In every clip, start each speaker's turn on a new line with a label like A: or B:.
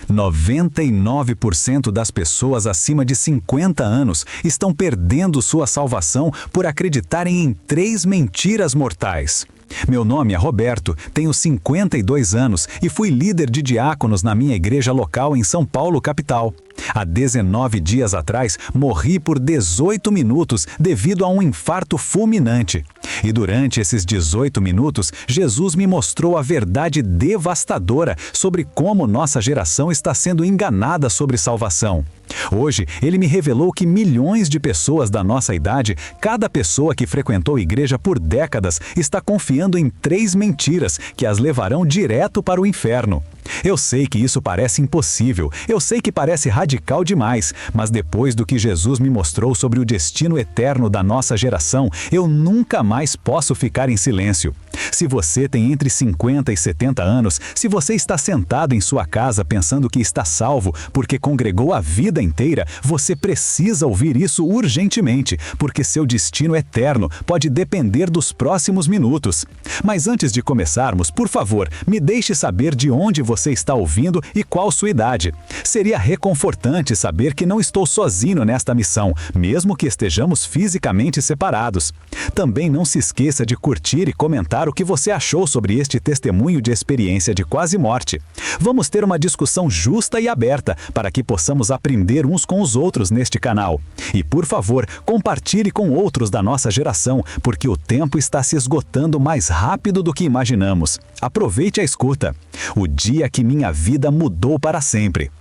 A: 99% das pessoas acima de 50 anos estão perdendo sua salvação por acreditarem em 3 mentiras mortais. Meu nome é Roberto, tenho 52 anos e fui líder de diáconos na minha igreja local em São Paulo, capital. Há 19 dias atrás, morri por 18 minutos devido a um infarto fulminante. E durante esses 18 minutos, Jesus me mostrou a verdade devastadora sobre como nossa geração está sendo enganada sobre salvação. Hoje, ele me revelou que milhões de pessoas da nossa idade, cada pessoa que frequentou igreja por décadas, está confiando em 3 mentiras que as levarão direto para o inferno. Eu sei que isso parece impossível, eu sei que parece radical demais, mas depois do que Jesus me mostrou sobre o destino eterno da nossa geração, eu nunca mais posso ficar em silêncio. Se você tem entre 50 e 70 anos, se você está sentado em sua casa pensando que está salvo porque congregou a vida inteira, você precisa ouvir isso urgentemente, porque seu destino eterno pode depender dos próximos minutos. Mas antes de começarmos, por favor, me deixe saber de onde você está ouvindo e qual sua idade. Seria reconfortante saber que não estou sozinho nesta missão, mesmo que estejamos fisicamente separados. Também não se esqueça de curtir e comentar o que você achou sobre este testemunho de experiência de quase morte. Vamos ter uma discussão justa e aberta para que possamos aprender uns com os outros neste canal. E por favor, compartilhe com outros da nossa geração, porque o tempo está se esgotando mais rápido do que imaginamos. Aproveite a escuta. O dia que minha vida mudou para sempre.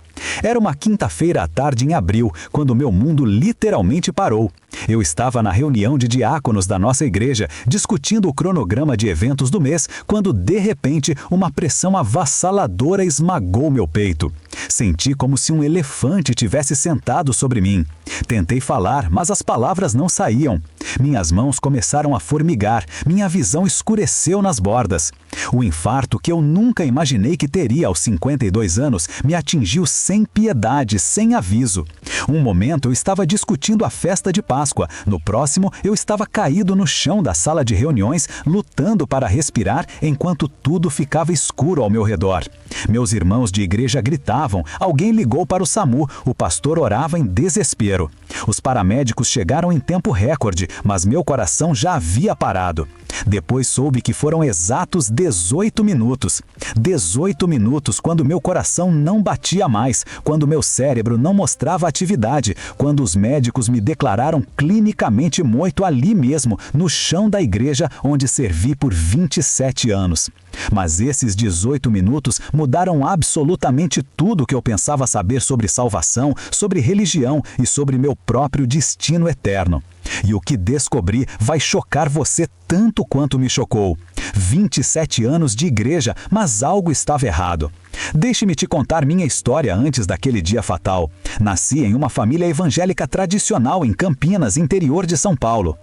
A: Era uma quinta-feira à tarde em abril, quando meu mundo literalmente parou. Eu estava na reunião de diáconos da nossa igreja, discutindo o cronograma de eventos do mês, quando, de repente, uma pressão avassaladora esmagou meu peito. Senti como se um elefante tivesse sentado sobre mim. Tentei falar, mas as palavras não saíam. Minhas mãos começaram a formigar, minha visão escureceu nas bordas. O infarto que eu nunca imaginei que teria aos 52 anos me atingiu sem piedade, sem aviso. Um momento eu estava discutindo a festa de Páscoa, no próximo eu estava caído no chão da sala de reuniões, lutando para respirar enquanto tudo ficava escuro ao meu redor. Meus irmãos de igreja gritavam, alguém ligou para o SAMU, o pastor orava em desespero. Os paramédicos chegaram em tempo recorde, mas meu coração já havia parado. Depois soube que foram exatos 18 minutos. 18 minutos quando meu coração não batia mais, quando meu cérebro não mostrava atividade, quando os médicos me declararam clinicamente morto ali mesmo, no chão da igreja onde servi por 27 anos. Mas esses 18 minutos mudaram absolutamente tudo que eu pensava saber sobre salvação, sobre religião e sobre meu próprio destino eterno. E o que descobri vai chocar você tanto quanto me chocou. 27 anos de igreja, mas algo estava errado. Deixe-me te contar minha história antes daquele dia fatal. Nasci em uma família evangélica tradicional em Campinas, interior de São Paulo.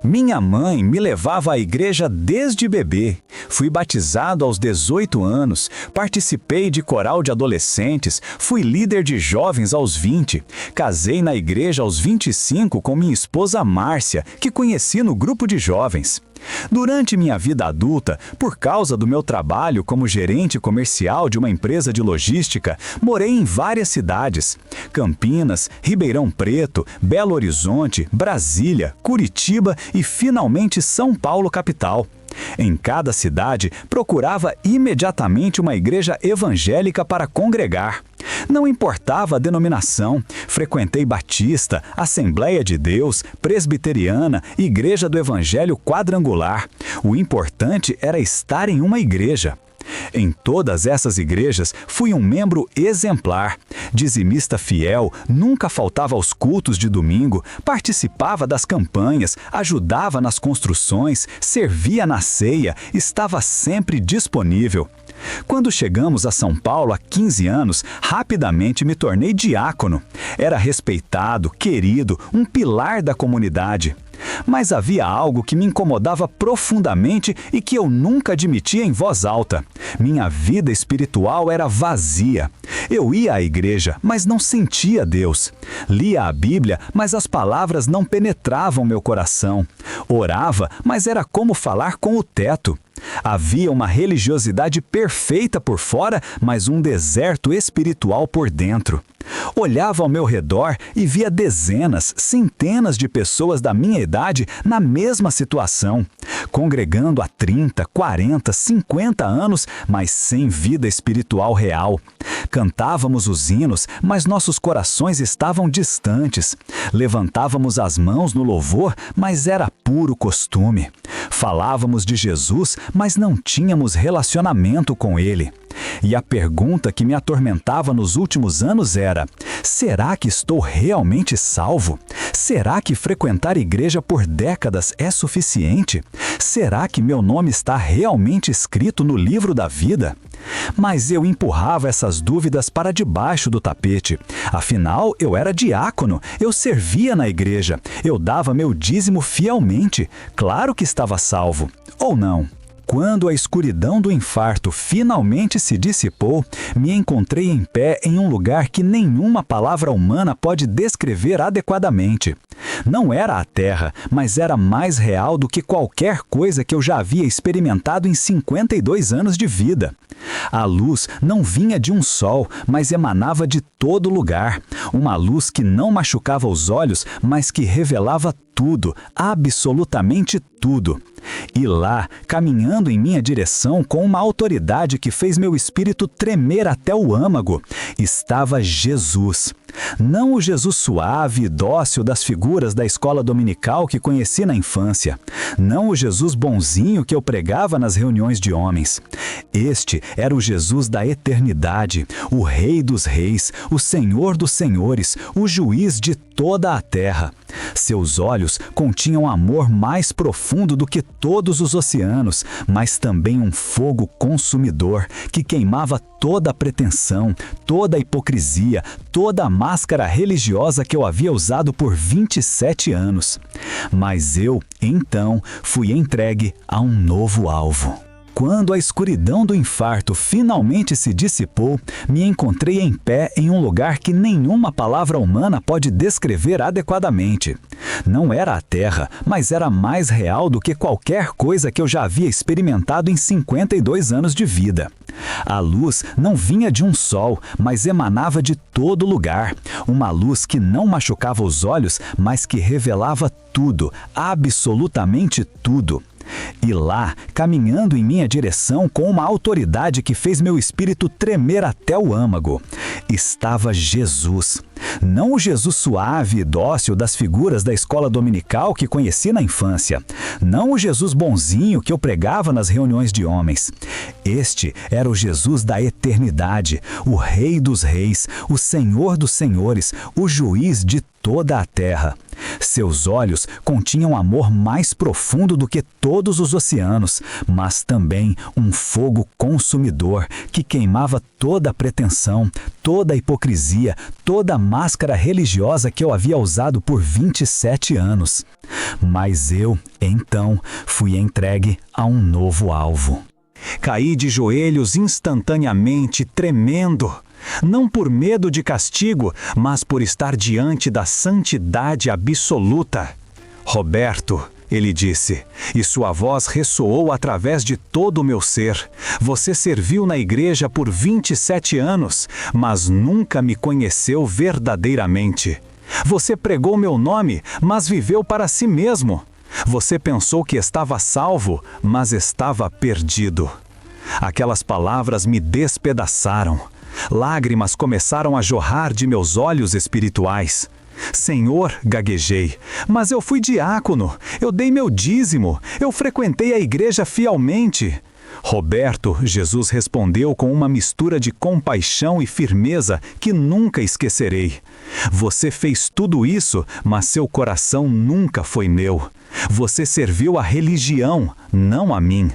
A: Minha mãe me levava à igreja desde bebê. Fui batizado aos 18 anos, participei de coral de adolescentes, fui líder de jovens aos 20, casei na igreja aos 25 com minha esposa Márcia, que conheci no grupo de jovens. Durante minha vida adulta, por causa do meu trabalho como gerente comercial de uma empresa de logística, morei em várias cidades: Campinas, Ribeirão Preto, Belo Horizonte, Brasília, Curitiba e finalmente São Paulo, capital. Em cada cidade, procurava imediatamente uma igreja evangélica para congregar. Não importava a denominação, frequentei Batista, Assembleia de Deus, Presbiteriana, Igreja do Evangelho Quadrangular. O importante era estar em uma igreja. Em todas essas igrejas, fui um membro exemplar. Dizimista fiel, nunca faltava aos cultos de domingo, participava das campanhas, ajudava nas construções, servia na ceia, estava sempre disponível. Quando chegamos a São Paulo há 15 anos, rapidamente me tornei diácono. Era respeitado, querido, um pilar da comunidade. Mas havia algo que me incomodava profundamente e que eu nunca admitia em voz alta. Minha vida espiritual era vazia. Eu ia à igreja, mas não sentia Deus. Lia a Bíblia, mas as palavras não penetravam meu coração. Orava, mas era como falar com o teto. Havia uma religiosidade perfeita por fora, mas um deserto espiritual por dentro. Olhava ao meu redor e via dezenas, centenas de pessoas da minha idade na mesma situação, congregando há 30, 40, 50 anos, mas sem vida espiritual real. Cantávamos os hinos, mas nossos corações estavam distantes. Levantávamos as mãos no louvor, mas era puro costume. Falávamos de Jesus, mas não tínhamos relacionamento com Ele. E a pergunta que me atormentava nos últimos anos era: será que estou realmente salvo? Será que frequentar igreja por décadas é suficiente? Será que meu nome está realmente escrito no livro da vida? Mas eu empurrava essas dúvidas para debaixo do tapete. Afinal, eu era diácono, eu servia na igreja, eu dava meu dízimo fielmente. Claro que estava salvo. Ou não? Quando a escuridão do infarto finalmente se dissipou, me encontrei em pé em um lugar que nenhuma palavra humana pode descrever adequadamente. Não era a Terra, mas era mais real do que qualquer coisa que eu já havia experimentado em 52 anos de vida. A luz não vinha de um sol, mas emanava de todo lugar. Uma luz que não machucava os olhos, mas que revelava tudo, absolutamente tudo. E lá, caminhando em minha direção com uma autoridade que fez meu espírito tremer até o âmago, estava Jesus. Não o Jesus suave e dócil das figuras da escola dominical que conheci na infância. Não o Jesus bonzinho que eu pregava nas reuniões de homens. Este era o Jesus da eternidade, o Rei dos Reis, o Senhor dos Senhores, o Juiz de toda a terra. Seus olhos continham amor mais profundo do que todos os oceanos, mas também um fogo consumidor que queimava toda a pretensão, toda a hipocrisia, toda a máscara religiosa que eu havia usado por 27 anos. Mas eu, então, fui entregue a um novo alvo. Quando a escuridão do infarto finalmente se dissipou, me encontrei em pé em um lugar que nenhuma palavra humana pode descrever adequadamente. Não era a Terra, mas era mais real do que qualquer coisa que eu já havia experimentado em 52 anos de vida. A luz não vinha de um sol, mas emanava de todo lugar. Uma luz que não machucava os olhos, mas que revelava tudo, absolutamente tudo. E lá, caminhando em minha direção com uma autoridade que fez meu espírito tremer até o âmago, estava Jesus. Não o Jesus suave e dócil das figuras da escola dominical que conheci na infância. Não o Jesus bonzinho que eu pregava nas reuniões de homens. Este era o Jesus da eternidade, o Rei dos Reis, o Senhor dos Senhores, o Juiz de toda a terra. Seus olhos continham amor mais profundo do que todos os oceanos, mas também um fogo consumidor que queimava toda a pretensão, toda a hipocrisia, toda a máscara religiosa que eu havia usado por 27 anos. Mas eu, então, fui entregue a um novo alvo. Caí de joelhos instantaneamente, tremendo. Não por medo de castigo, mas por estar diante da santidade absoluta. Roberto, ele disse, e sua voz ressoou através de todo o meu ser. Você serviu na igreja por 27 anos, mas nunca me conheceu verdadeiramente. Você pregou meu nome, mas viveu para si mesmo. Você pensou que estava salvo, mas estava perdido. Aquelas palavras me despedaçaram. Lágrimas começaram a jorrar de meus olhos espirituais. Senhor, gaguejei, mas eu fui diácono, eu dei meu dízimo, eu frequentei a igreja fielmente. Roberto, Jesus respondeu com uma mistura de compaixão e firmeza que nunca esquecerei. Você fez tudo isso, mas seu coração nunca foi meu. Você serviu à religião, não a mim.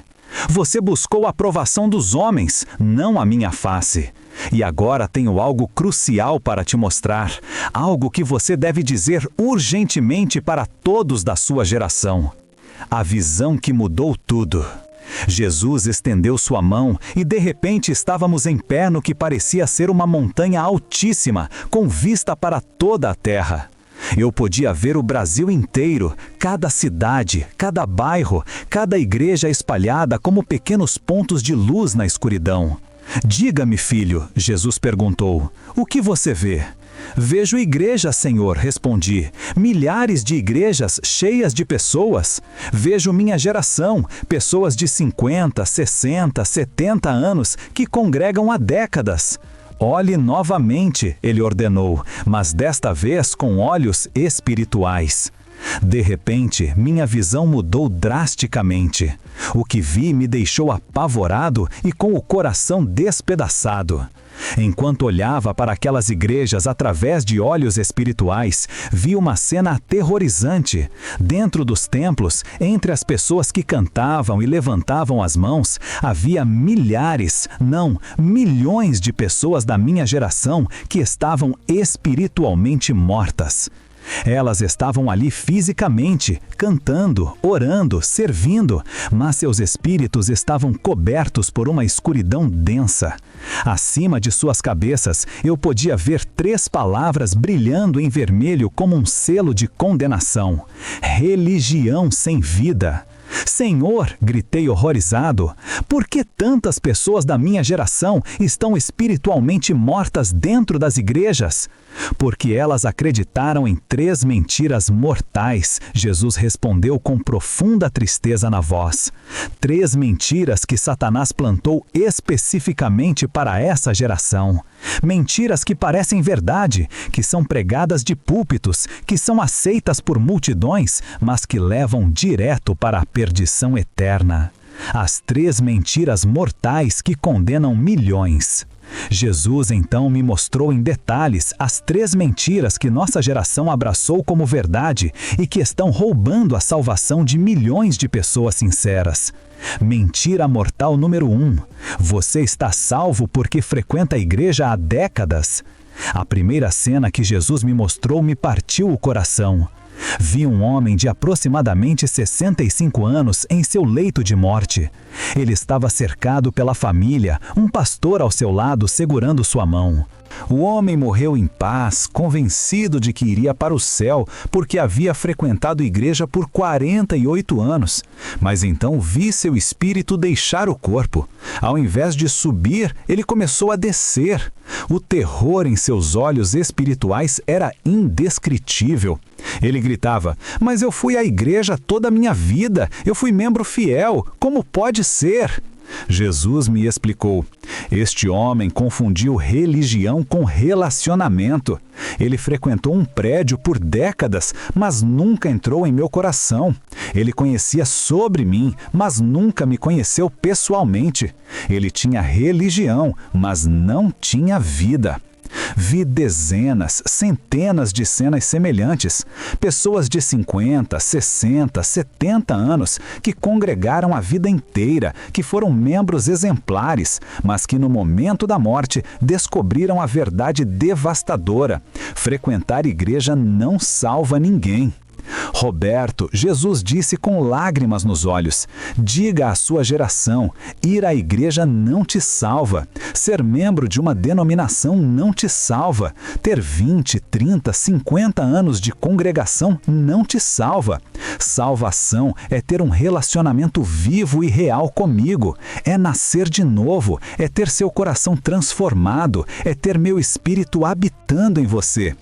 A: Você buscou a aprovação dos homens, não a minha face. E agora tenho algo crucial para te mostrar, algo que você deve dizer urgentemente para todos da sua geração. A visão que mudou tudo. Jesus estendeu sua mão e de repente estávamos em pé no que parecia ser uma montanha altíssima, com vista para toda a terra. Eu podia ver o Brasil inteiro, cada cidade, cada bairro, cada igreja espalhada como pequenos pontos de luz na escuridão. Diga-me, filho, Jesus perguntou, o que você vê? Vejo igrejas, Senhor, respondi, milhares de igrejas cheias de pessoas. Vejo minha geração, pessoas de 50, 60, 70 anos que congregam há décadas. Olhe novamente, ele ordenou, mas desta vez com olhos espirituais. De repente, minha visão mudou drasticamente. O que vi me deixou apavorado e com o coração despedaçado. Enquanto olhava para aquelas igrejas através de olhos espirituais, vi uma cena aterrorizante. Dentro dos templos, entre as pessoas que cantavam e levantavam as mãos, havia milhares, não, milhões de pessoas da minha geração que estavam espiritualmente mortas. Elas estavam ali fisicamente, cantando, orando, servindo, mas seus espíritos estavam cobertos por uma escuridão densa. Acima de suas cabeças, eu podia ver 3 palavras brilhando em vermelho como um selo de condenação: religião sem vida. Senhor, gritei horrorizado, por que tantas pessoas da minha geração estão espiritualmente mortas dentro das igrejas? Porque elas acreditaram em 3 mentiras mortais, Jesus respondeu com profunda tristeza na voz. 3 mentiras que Satanás plantou especificamente para essa geração. Mentiras que parecem verdade, que são pregadas de púlpitos, que são aceitas por multidões, mas que levam direto para a perdição eterna. As 3 mentiras mortais que condenam milhões. Jesus então me mostrou em detalhes as 3 mentiras que nossa geração abraçou como verdade e que estão roubando a salvação de milhões de pessoas sinceras. Mentira mortal número 1. Você está salvo porque frequenta a igreja há décadas. A primeira cena que Jesus me mostrou me partiu o coração. Vi um homem de aproximadamente 65 anos em seu leito de morte. Ele estava cercado pela família, um pastor ao seu lado segurando sua mão. O homem morreu em paz, convencido de que iria para o céu, porque havia frequentado igreja por 48 anos. Mas então vi seu espírito deixar o corpo. Ao invés de subir, ele começou a descer. O terror em seus olhos espirituais era indescritível. Ele gritava, mas eu fui à igreja toda a minha vida, eu fui membro fiel, como pode ser? Jesus me explicou. Este homem confundiu religião com relacionamento. Ele frequentou um prédio por décadas, mas nunca entrou em meu coração. Ele conhecia sobre mim, mas nunca me conheceu pessoalmente. Ele tinha religião, mas não tinha vida. Vi dezenas, centenas de cenas semelhantes. Pessoas de 50, 60, 70 anos que congregaram a vida inteira, que foram membros exemplares, mas que no momento da morte descobriram a verdade devastadora. Frequentar igreja não salva ninguém. Roberto, Jesus disse com lágrimas nos olhos, diga à sua geração, ir à igreja não te salva, ser membro de uma denominação não te salva, ter 20, 30, 50 anos de congregação não te salva. Salvação é ter um relacionamento vivo e real comigo, é nascer de novo, é ter seu coração transformado, é ter meu espírito habitando em você.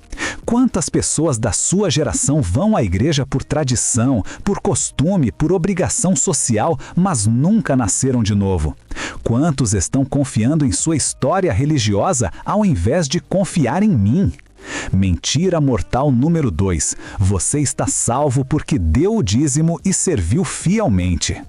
A: Quantas pessoas da sua geração vão à igreja por tradição, por costume, por obrigação social, mas nunca nasceram de novo? Quantos estão confiando em sua história religiosa ao invés de confiar em mim? Mentira mortal número 2. Você está salvo porque deu o dízimo e serviu fielmente.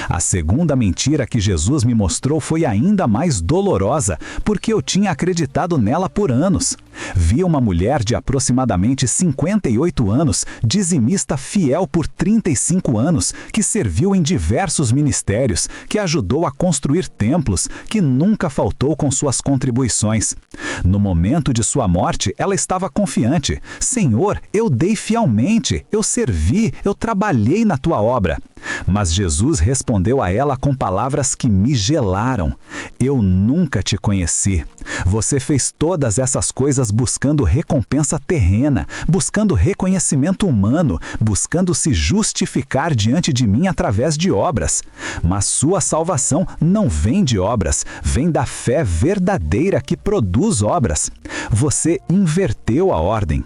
A: A segunda mentira que Jesus me mostrou foi ainda mais dolorosa, porque eu tinha acreditado nela por anos. Vi uma mulher de aproximadamente 58 anos, dizimista fiel por 35 anos, que serviu em diversos ministérios, que ajudou a construir templos, que nunca faltou com suas contribuições. No momento de sua morte, ela estava confiante: Senhor, eu dei fielmente, eu servi, eu trabalhei na tua obra. Mas Jesus respondeu a ela com palavras que me gelaram: eu nunca te conheci. Você fez todas essas coisas buscando recompensa terrena, buscando reconhecimento humano, buscando se justificar diante de mim através de obras. Mas sua salvação não vem de obras, vem da fé verdadeira que produz obras. Você inverteu a ordem.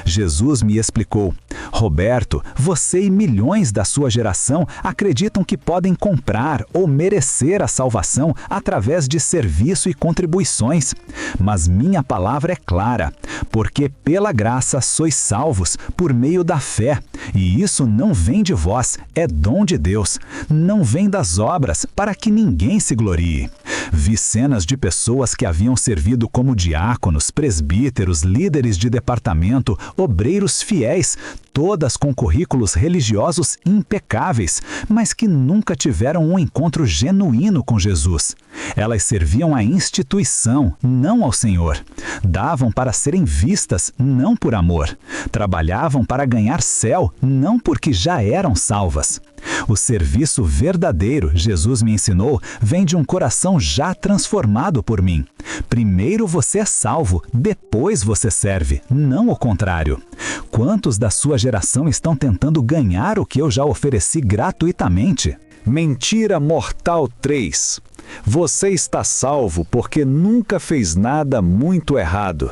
A: Jesus me explicou: Roberto, você e milhões da sua geração acreditam que podem comprar ou merecer a salvação através de serviço e contribuições. Mas minha palavra é clara: porque pela graça sois salvos por meio da fé. E isso não vem de vós, é dom de Deus. Não vem das obras, para que ninguém se glorie. Vi cenas de pessoas que haviam servido como diáconos, presbíteros, líderes de departamento, obreiros fiéis, todas com currículos religiosos impecáveis, mas que nunca tiveram um encontro genuíno com Jesus. Elas serviam à instituição, não ao Senhor. Davam para serem vistas, não por amor. Trabalhavam para ganhar céu, não porque já eram salvas. O serviço verdadeiro, Jesus me ensinou, vem de um coração já transformado por mim. Primeiro você é salvo, depois você serve, não o contrário. Quantos da sua geração estão tentando ganhar o que eu já ofereci gratuitamente? Mentira mortal 3. Você está salvo porque nunca fez nada muito errado.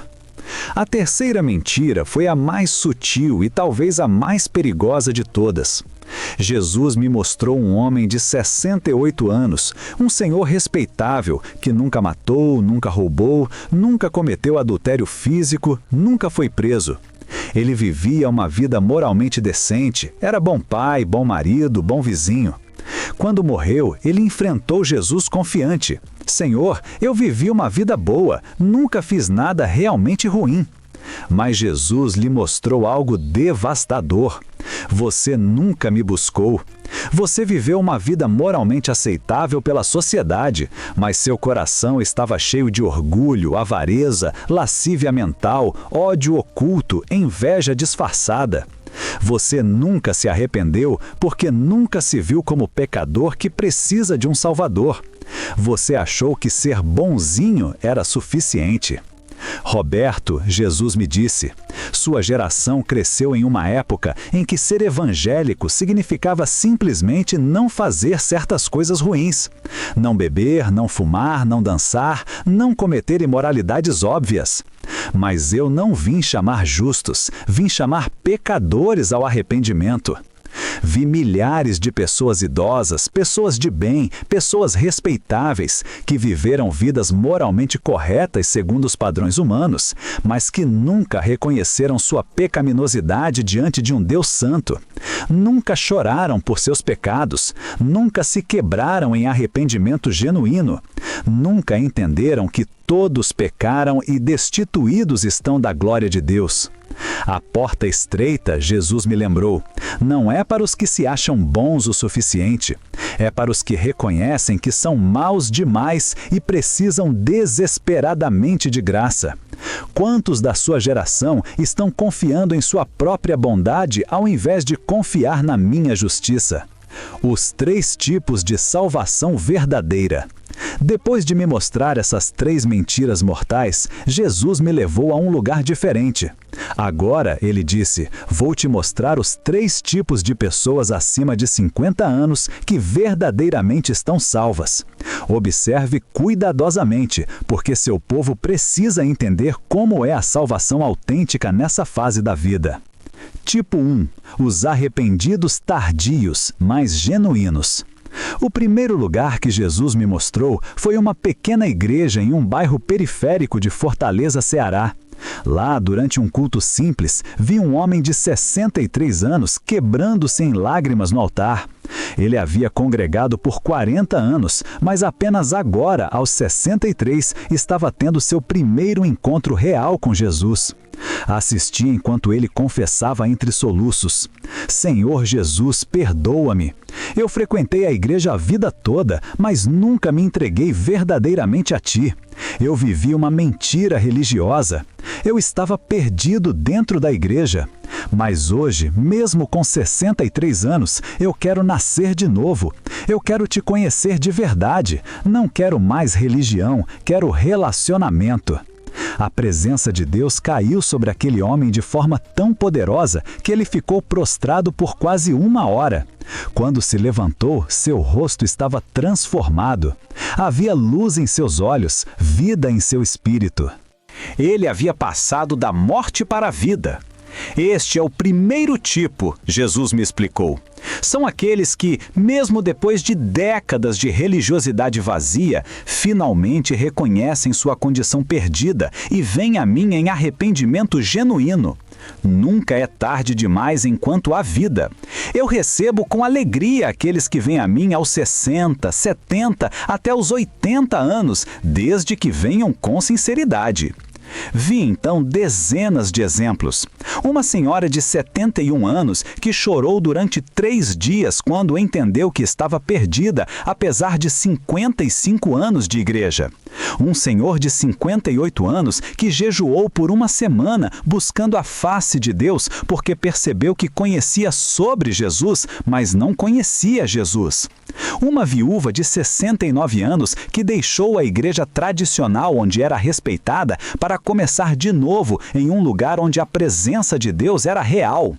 A: A terceira mentira foi a mais sutil e talvez a mais perigosa de todas. Jesus me mostrou um homem de 68 anos, um senhor respeitável, que nunca matou, nunca roubou, nunca cometeu adultério físico, nunca foi preso. Ele vivia uma vida moralmente decente, era bom pai, bom marido, bom vizinho. Quando morreu, ele enfrentou Jesus confiante: Senhor, eu vivi uma vida boa, nunca fiz nada realmente ruim. Mas Jesus lhe mostrou algo devastador: você nunca me buscou. Você viveu uma vida moralmente aceitável pela sociedade, mas seu coração estava cheio de orgulho, avareza, lascívia mental, ódio oculto, inveja disfarçada. Você nunca se arrependeu porque nunca se viu como pecador que precisa de um Salvador. Você achou que ser bonzinho era suficiente. Roberto, Jesus me disse, sua geração cresceu em uma época em que ser evangélico significava simplesmente não fazer certas coisas ruins. Não beber, não fumar, não dançar, não cometer imoralidades óbvias. Mas eu não vim chamar justos, vim chamar pecadores ao arrependimento. Vi milhares de pessoas idosas, pessoas de bem, pessoas respeitáveis, que viveram vidas moralmente corretas segundo os padrões humanos, mas que nunca reconheceram sua pecaminosidade diante de um Deus santo. Nunca choraram por seus pecados, nunca se quebraram em arrependimento genuíno, nunca entenderam que todos pecaram e destituídos estão da glória de Deus. A porta estreita, Jesus me lembrou, não é para os que se acham bons o suficiente, é para os que reconhecem que são maus demais e precisam desesperadamente de graça. Quantos da sua geração estão confiando em sua própria bondade ao invés de confiar na minha justiça? Os 3 tipos de salvação verdadeira. Depois de me mostrar essas 3 mentiras mortais, Jesus me levou a um lugar diferente. Agora, ele disse, vou te mostrar os 3 tipos de pessoas acima de 50 anos que verdadeiramente estão salvas. Observe cuidadosamente, porque seu povo precisa entender como é a salvação autêntica nessa fase da vida. Tipo 1. Os arrependidos tardios, mas genuínos. O primeiro lugar que Jesus me mostrou foi uma pequena igreja em um bairro periférico de Fortaleza, Ceará. Lá, durante um culto simples, vi um homem de 63 anos quebrando-se em lágrimas no altar. Ele havia congregado por 40 anos, mas apenas agora, aos 63, estava tendo seu primeiro encontro real com Jesus. Assisti enquanto ele confessava entre soluços: Senhor Jesus, perdoa-me. Eu frequentei a igreja a vida toda, mas nunca me entreguei verdadeiramente a ti. Eu vivi uma mentira religiosa. Eu estava perdido dentro da igreja. Mas hoje, mesmo com 63 anos, eu quero nascer de novo. Eu quero te conhecer de verdade. Não quero mais religião, quero relacionamento. A presença de Deus caiu sobre aquele homem de forma tão poderosa que ele ficou prostrado por quase 1 hora. Quando se levantou, seu rosto estava transformado. Havia luz em seus olhos, vida em seu espírito. Ele havia passado da morte para a vida. Este é o primeiro tipo, Jesus me explicou. São aqueles que, mesmo depois de décadas de religiosidade vazia, finalmente reconhecem sua condição perdida e vêm a mim em arrependimento genuíno. Nunca é tarde demais enquanto há vida. Eu recebo com alegria aqueles que vêm a mim aos 60, 70, até os 80 anos, desde que venham com sinceridade. Vi então dezenas de exemplos. Uma senhora de 71 anos que chorou durante 3 dias quando entendeu que estava perdida, apesar de 55 anos de igreja. Um senhor de 58 anos que jejuou por 1 semana buscando a face de Deus porque percebeu que conhecia sobre Jesus, mas não conhecia Jesus. Uma viúva de 69 anos que deixou a igreja tradicional onde era respeitada para começar de novo em um lugar onde a presença de Deus era real.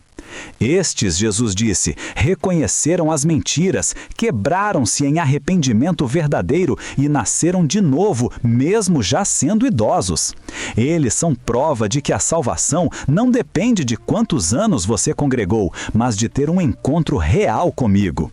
A: Estes, Jesus disse, reconheceram as mentiras, quebraram-se em arrependimento verdadeiro e nasceram de novo, mesmo já sendo idosos. Eles são prova de que a salvação não depende de quantos anos você congregou, mas de ter um encontro real comigo.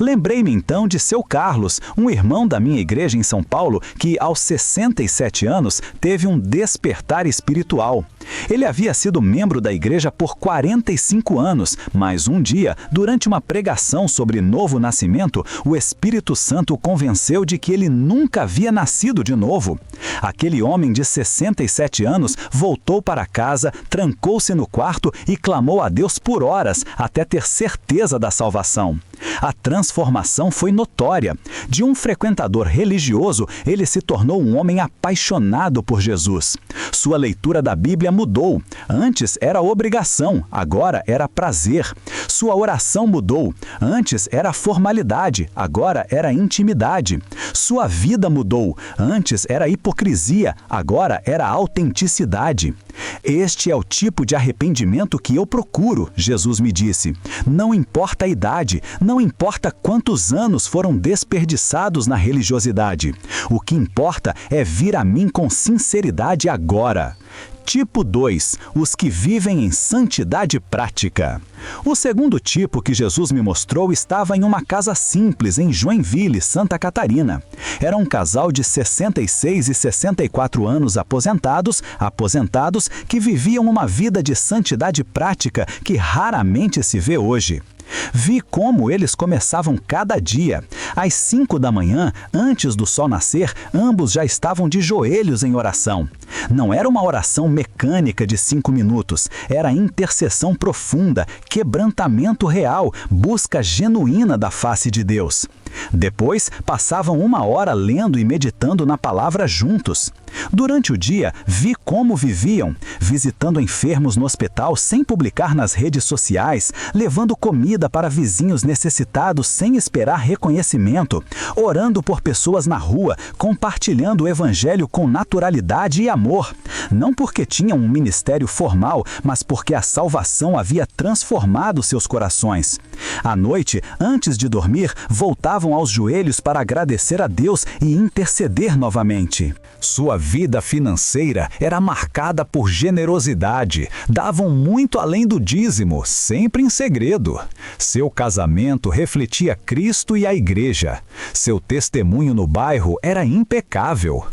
A: Lembrei-me então de seu Carlos, um irmão da minha igreja em São Paulo, que aos 67 anos teve um despertar espiritual. Ele havia sido membro da igreja por 45 anos, mas um dia, durante uma pregação sobre novo nascimento, o Espírito Santo o convenceu de que ele nunca havia nascido de novo. Aquele homem de 67 anos voltou para casa, trancou-se no quarto e clamou a Deus por horas, até ter certeza da salvação. A transformação foi notória. De um frequentador religioso, ele se tornou um homem apaixonado por Jesus. Sua leitura da Bíblia mudou. Antes era obrigação, agora era prazer. Sua oração mudou. Antes era formalidade, agora era intimidade. Sua vida mudou. Antes era hipocrisia, agora era autenticidade. Este é o tipo de arrependimento que eu procuro, Jesus me disse. Não importa a idade, não importa quantos anos foram desperdiçados na religiosidade. O que importa é vir a mim com sinceridade agora. Tipo 2, os que vivem em santidade prática. O segundo tipo que Jesus me mostrou estava em uma casa simples em Joinville, Santa Catarina. Era um casal de 66 e 64 anos aposentados, que viviam uma vida de santidade prática que raramente se vê hoje. Vi como eles começavam cada dia. Às 5 da manhã, antes do sol nascer, ambos já estavam de joelhos em oração. Não era uma oração mecânica de 5 minutos, era intercessão profunda, quebrantamento real, busca genuína da face de Deus. Depois, passavam 1 hora lendo e meditando na palavra juntos. Durante o dia, vi como viviam, visitando enfermos no hospital sem publicar nas redes sociais, levando comida para vizinhos necessitados sem esperar reconhecimento, orando por pessoas na rua, compartilhando o evangelho com naturalidade e amor. Não porque tinham um ministério formal, mas porque a salvação havia transformado seus corações. À noite, antes de dormir, voltavam aos joelhos para agradecer a Deus e interceder novamente. Sua vida financeira era marcada por generosidade, davam muito além do dízimo, sempre em segredo. Seu casamento refletia Cristo e a igreja. Seu testemunho no bairro era impecável.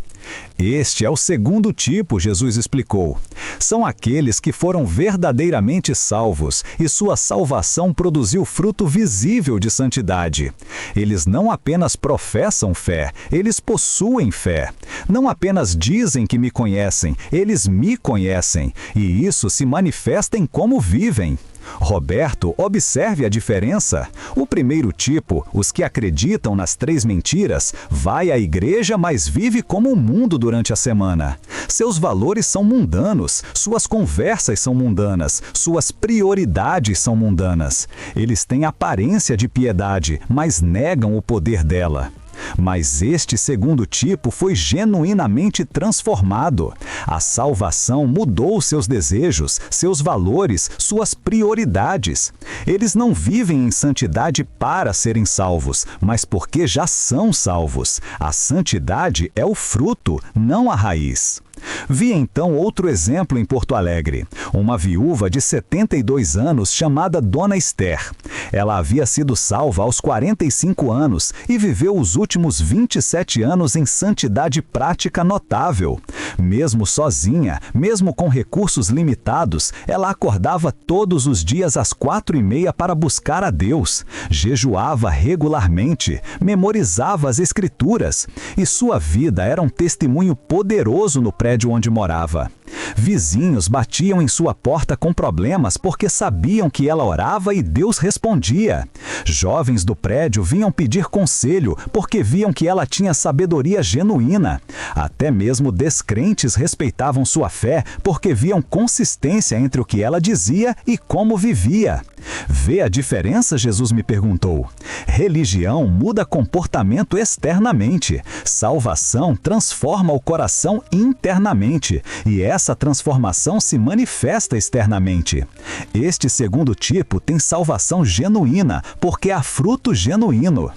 A: Este é o segundo tipo, Jesus explicou. São aqueles que foram verdadeiramente salvos e sua salvação produziu fruto visível de santidade. Eles não apenas professam fé, eles possuem fé. Não apenas dizem que me conhecem, eles me conhecem, e isso se manifesta em como vivem. Roberto, observe a diferença. O primeiro tipo, os que acreditam nas 3 mentiras, vai à igreja, mas vive como o mundo durante a semana. Seus valores são mundanos, suas conversas são mundanas, suas prioridades são mundanas. Eles têm aparência de piedade, mas negam o poder dela. Mas este segundo tipo foi genuinamente transformado. A salvação mudou seus desejos, seus valores, suas prioridades. Eles não vivem em santidade para serem salvos, mas porque já são salvos. A santidade é o fruto, não a raiz. Vi então outro exemplo em Porto Alegre. Uma viúva de 72 anos chamada Dona Esther. Ela havia sido salva aos 45 anos e viveu os últimos 27 anos em santidade prática notável. Mesmo sozinha, mesmo com recursos limitados, ela acordava todos os dias às 4h30 para buscar a Deus. Jejuava regularmente, memorizava as Escrituras e sua vida era um testemunho poderoso no prédio onde morava. Vizinhos batiam em sua porta com problemas porque sabiam que ela orava e Deus respondia. Jovens do prédio vinham pedir conselho porque viam que ela tinha sabedoria genuína. Até mesmo descrentes respeitavam sua fé porque viam consistência entre o que ela dizia e como vivia. Vê a diferença? Jesus me perguntou. Religião muda comportamento externamente. Salvação transforma o coração internamente. E essa transformação se manifesta externamente. Este segundo tipo tem salvação genuína, porque há fruto genuíno.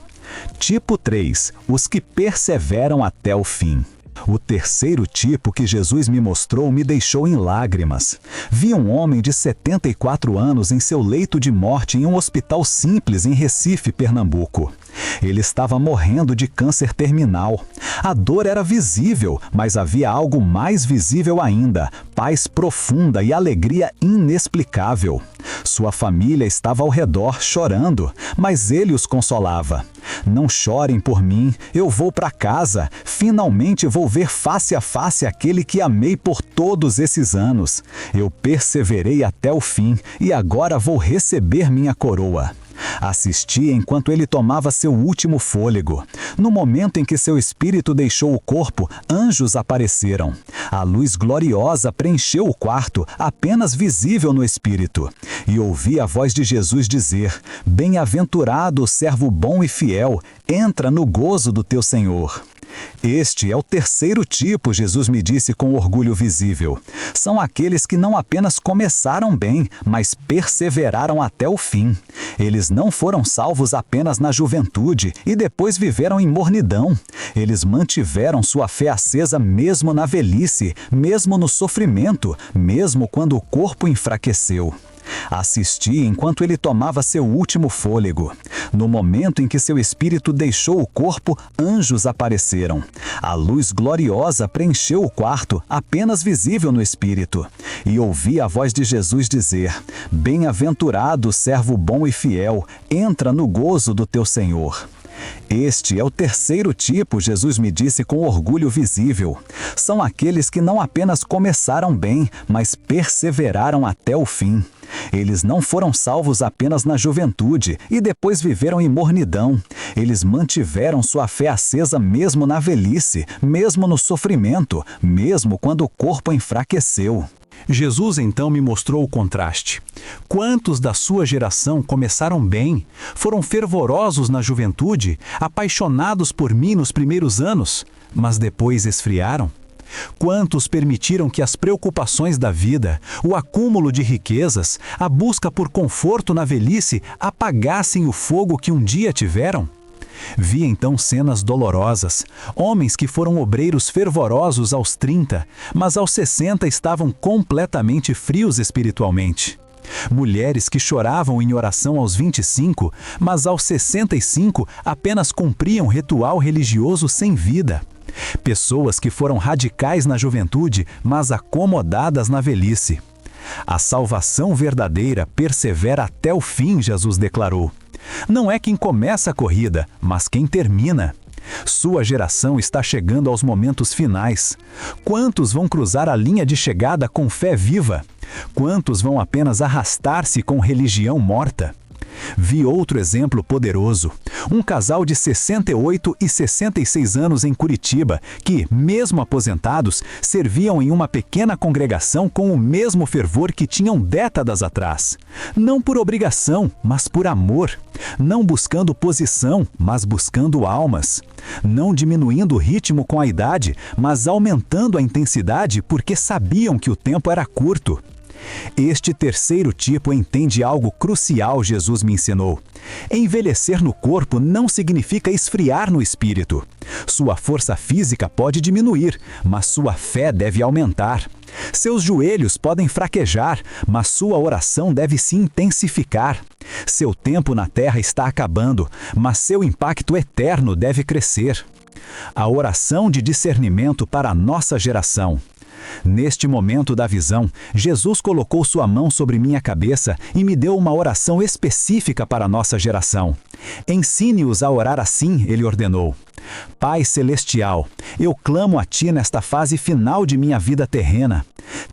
A: Tipo 3. Os que perseveram até o fim. O terceiro tipo que Jesus me mostrou me deixou em lágrimas. Vi um homem de 74 anos em seu leito de morte em um hospital simples em Recife, Pernambuco. Ele estava morrendo de câncer terminal. A dor era visível, mas havia algo mais visível ainda: paz profunda e alegria inexplicável. Sua família estava ao redor chorando, mas ele os consolava. Não chorem por mim, eu vou para casa. Finalmente vou ver face a face aquele que amei por todos esses anos. Eu perseverei até o fim e agora vou receber minha coroa. Assisti enquanto ele tomava seu último fôlego. No momento em que seu espírito deixou o corpo, anjos apareceram. A luz gloriosa preencheu o quarto, apenas visível no espírito. E ouvi a voz de Jesus dizer: "Bem-aventurado o servo bom e fiel, entra no gozo do teu Senhor." Este é o terceiro tipo, Jesus me disse com orgulho visível. São aqueles que não apenas começaram bem, mas perseveraram até o fim. Eles não foram salvos apenas na juventude e depois viveram em mornidão. Eles mantiveram sua fé acesa mesmo na velhice, mesmo no sofrimento, mesmo quando o corpo enfraqueceu. Assisti enquanto ele tomava seu último fôlego. No momento em que seu espírito deixou o corpo, anjos apareceram. A luz gloriosa preencheu o quarto, apenas visível no espírito. E ouvi a voz de Jesus dizer: "Bem-aventurado, servo bom e fiel, entra no gozo do teu Senhor." Este é o terceiro tipo, Jesus me disse com orgulho visível. São aqueles que não apenas começaram bem, mas perseveraram até o fim. Eles não foram salvos apenas na juventude e depois viveram em mornidão. Eles mantiveram sua fé acesa mesmo na velhice, mesmo no sofrimento, mesmo quando o corpo enfraqueceu. Jesus então me mostrou o contraste. Quantos da sua geração começaram bem, foram fervorosos na juventude, apaixonados por mim nos primeiros anos, mas depois esfriaram? Quantos permitiram que as preocupações da vida, o acúmulo de riquezas, a busca por conforto na velhice apagassem o fogo que um dia tiveram? Vi então cenas dolorosas, homens que foram obreiros fervorosos aos 30, mas aos 60 estavam completamente frios espiritualmente. Mulheres que choravam em oração aos 25, mas aos 65 apenas cumpriam ritual religioso sem vida. Pessoas que foram radicais na juventude, mas acomodadas na velhice. A salvação verdadeira persevera até o fim, Jesus declarou. Não é quem começa a corrida, mas quem termina. Sua geração está chegando aos momentos finais. Quantos vão cruzar a linha de chegada com fé viva? Quantos vão apenas arrastar-se com religião morta? Vi outro exemplo poderoso. Um casal de 68 e 66 anos em Curitiba, que, mesmo aposentados, serviam em uma pequena congregação com o mesmo fervor que tinham décadas atrás. Não por obrigação, mas por amor. Não buscando posição, mas buscando almas. Não diminuindo o ritmo com a idade, mas aumentando a intensidade porque sabiam que o tempo era curto. Este terceiro tipo entende algo crucial, Jesus me ensinou. Envelhecer no corpo não significa esfriar no espírito. Sua força física pode diminuir, mas sua fé deve aumentar. Seus joelhos podem fraquejar, mas sua oração deve se intensificar. Seu tempo na terra está acabando, mas seu impacto eterno deve crescer. A oração de discernimento para a nossa geração. Neste momento da visão, Jesus colocou sua mão sobre minha cabeça e me deu uma oração específica para a nossa geração. Ensine-os a orar assim, ele ordenou. Pai Celestial, eu clamo a Ti nesta fase final de minha vida terrena.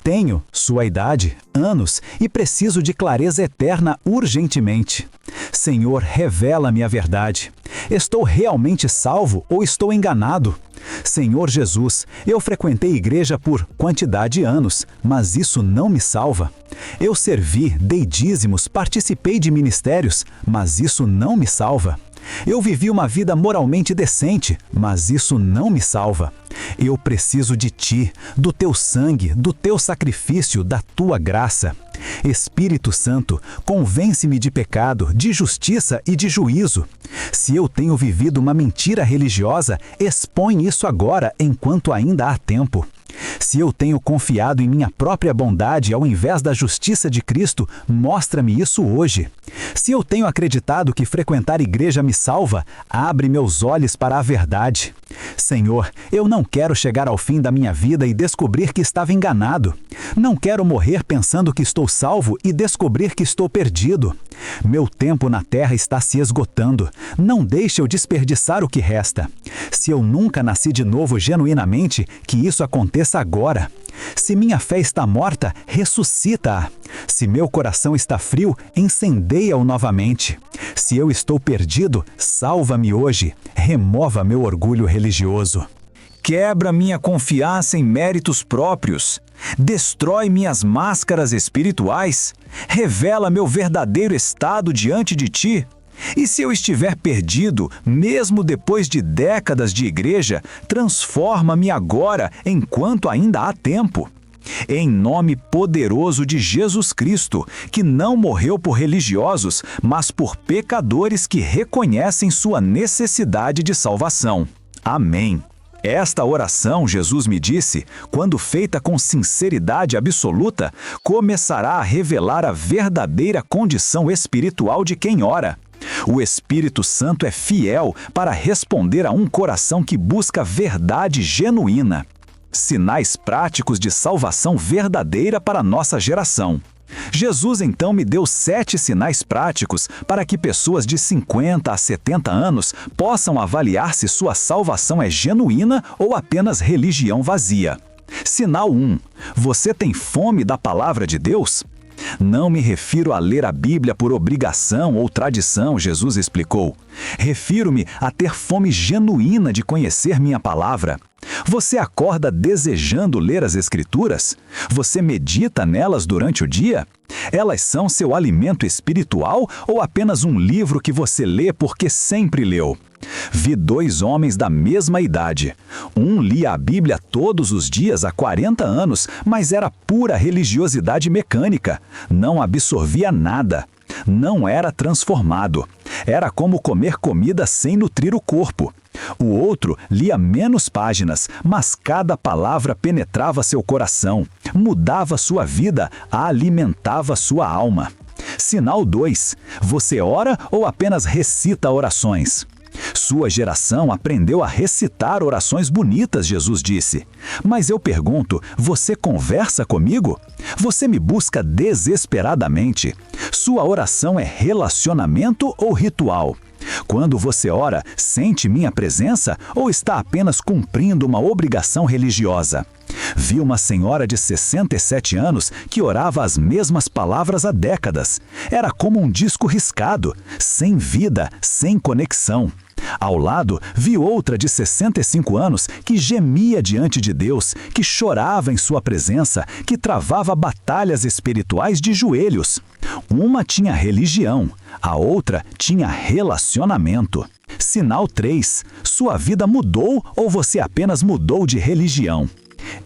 A: Tenho sua idade, anos e preciso de clareza eterna urgentemente. Senhor, revela-me a verdade. Estou realmente salvo ou estou enganado? Senhor Jesus, eu frequentei igreja por quantidade de anos, mas isso não me salva. Eu servi, dei dízimos, participei de ministérios, mas isso não me salva. Eu vivi uma vida moralmente decente, mas isso não me salva. Eu preciso de Ti, do Teu sangue, do Teu sacrifício, da Tua graça. Espírito Santo, convence-me de pecado, de justiça e de juízo. Se eu tenho vivido uma mentira religiosa, expõe isso agora, enquanto ainda há tempo. Se eu tenho confiado em minha própria bondade ao invés da justiça de Cristo, mostra-me isso hoje. Se eu tenho acreditado que frequentar igreja me salva, abre meus olhos para a verdade. Senhor, eu não quero chegar ao fim da minha vida e descobrir que estava enganado. Não quero morrer pensando que estou salvo e descobrir que estou perdido. Meu tempo na terra está se esgotando. Não deixe eu desperdiçar o que resta. Se eu nunca nasci de novo genuinamente, que isso aconteça agora. Se minha fé está morta, ressuscita-a. Se meu coração está frio, incendeia-o novamente. Se eu estou perdido, salva-me hoje. Remova meu orgulho religioso. Quebra minha confiança em méritos próprios. Destrói minhas máscaras espirituais. Revela meu verdadeiro estado diante de Ti. E se eu estiver perdido, mesmo depois de décadas de igreja, transforma-me agora, enquanto ainda há tempo. Em nome poderoso de Jesus Cristo, que não morreu por religiosos, mas por pecadores que reconhecem sua necessidade de salvação. Amém. Esta oração, Jesus me disse, quando feita com sinceridade absoluta, começará a revelar a verdadeira condição espiritual de quem ora. O Espírito Santo é fiel para responder a um coração que busca verdade genuína. Sinais práticos de salvação verdadeira para nossa geração. Jesus então me deu 7 sinais práticos para que pessoas de 50 a 70 anos possam avaliar se sua salvação é genuína ou apenas religião vazia. Sinal 1. Você tem fome da palavra de Deus? Não me refiro a ler a Bíblia por obrigação ou tradição, Jesus explicou. Refiro-me a ter fome genuína de conhecer minha palavra. Você acorda desejando ler as Escrituras? Você medita nelas durante o dia? Elas são seu alimento espiritual ou apenas um livro que você lê porque sempre leu? Vi 2 homens da mesma idade. Um lia a Bíblia todos os dias há 40 anos, mas era pura religiosidade mecânica. Não absorvia nada. Não era transformado. Era como comer comida sem nutrir o corpo. O outro lia menos páginas, mas cada palavra penetrava seu coração, mudava sua vida, alimentava sua alma. Sinal 2. Você ora ou apenas recita orações? Sua geração aprendeu a recitar orações bonitas, Jesus disse. Mas eu pergunto, você conversa comigo? Você me busca desesperadamente. Sua oração é relacionamento ou ritual? Quando você ora, sente minha presença ou está apenas cumprindo uma obrigação religiosa? Vi uma senhora de 67 anos que orava as mesmas palavras há décadas. Era como um disco riscado, sem vida, sem conexão. Ao lado, vi outra de 65 anos que gemia diante de Deus, que chorava em sua presença, que travava batalhas espirituais de joelhos. Uma tinha religião, a outra tinha relacionamento. Sinal 3. Sua vida mudou ou você apenas mudou de religião?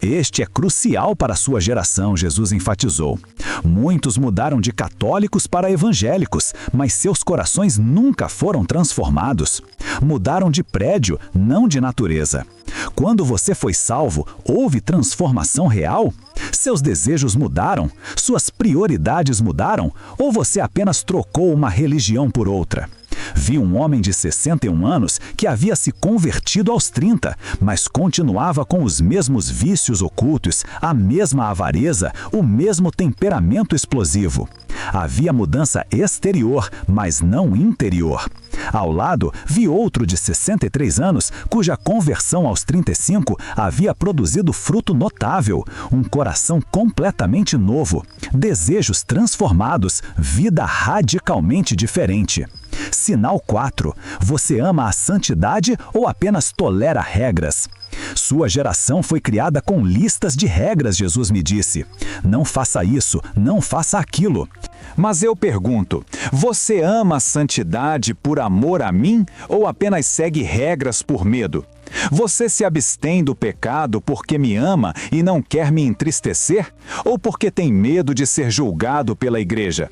A: Este é crucial para a sua geração, Jesus enfatizou. Muitos mudaram de católicos para evangélicos, mas seus corações nunca foram transformados. Mudaram de prédio, não de natureza. Quando você foi salvo, houve transformação real? Seus desejos mudaram? Suas prioridades mudaram? Ou você apenas trocou uma religião por outra? Vi um homem de 61 anos que havia se convertido aos 30, mas continuava com os mesmos vícios ocultos, a mesma avareza, o mesmo temperamento explosivo. Havia mudança exterior, mas não interior. Ao lado, vi outro de 63 anos, cuja conversão aos 35 havia produzido fruto notável, um coração completamente novo, desejos transformados, vida radicalmente diferente. Sinal 4. Você ama a santidade ou apenas tolera regras? Sua geração foi criada com listas de regras, Jesus me disse. Não faça isso, não faça aquilo. Mas eu pergunto, você ama a santidade por amor a mim ou apenas segue regras por medo? Você se abstém do pecado porque me ama e não quer me entristecer? Ou porque tem medo de ser julgado pela igreja?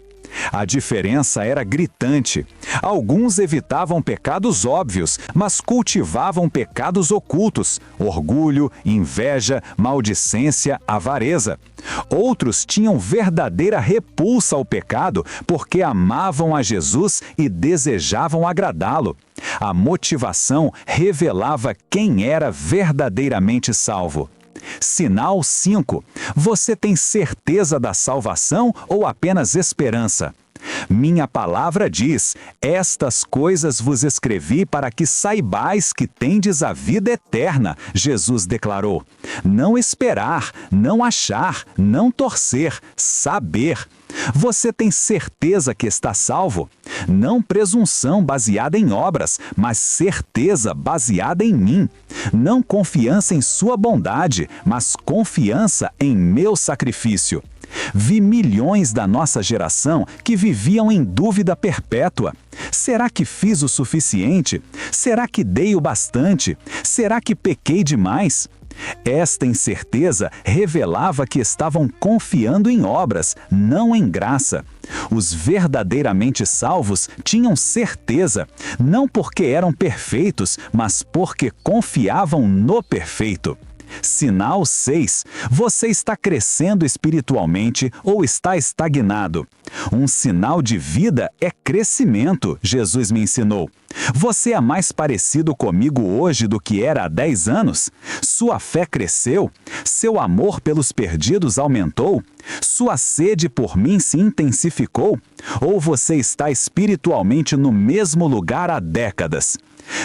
A: A diferença era gritante. Alguns evitavam pecados óbvios, mas cultivavam pecados ocultos: orgulho, inveja, maldicência, avareza. Outros tinham verdadeira repulsa ao pecado porque amavam a Jesus e desejavam agradá-lo. A motivação revelava quem era verdadeiramente salvo. Sinal 5. Você tem certeza da salvação ou apenas esperança? Minha palavra diz, estas coisas vos escrevi para que saibais que tendes a vida eterna, Jesus declarou. Não esperar, não achar, não torcer, saber. Você tem certeza que está salvo? Não presunção baseada em obras, mas certeza baseada em mim. Não confiança em sua bondade, mas confiança em meu sacrifício. Vi milhões da nossa geração que viviam em dúvida perpétua. Será que fiz o suficiente? Será que dei o bastante? Será que pequei demais? Esta incerteza revelava que estavam confiando em obras, não em graça. Os verdadeiramente salvos tinham certeza, não porque eram perfeitos, mas porque confiavam no perfeito. Sinal 6. Você está crescendo espiritualmente ou está estagnado? Um sinal de vida é crescimento, Jesus me ensinou. Você é mais parecido comigo hoje do que era há 10 anos? Sua fé cresceu? Seu amor pelos perdidos aumentou? Sua sede por mim se intensificou? Ou você está espiritualmente no mesmo lugar há décadas?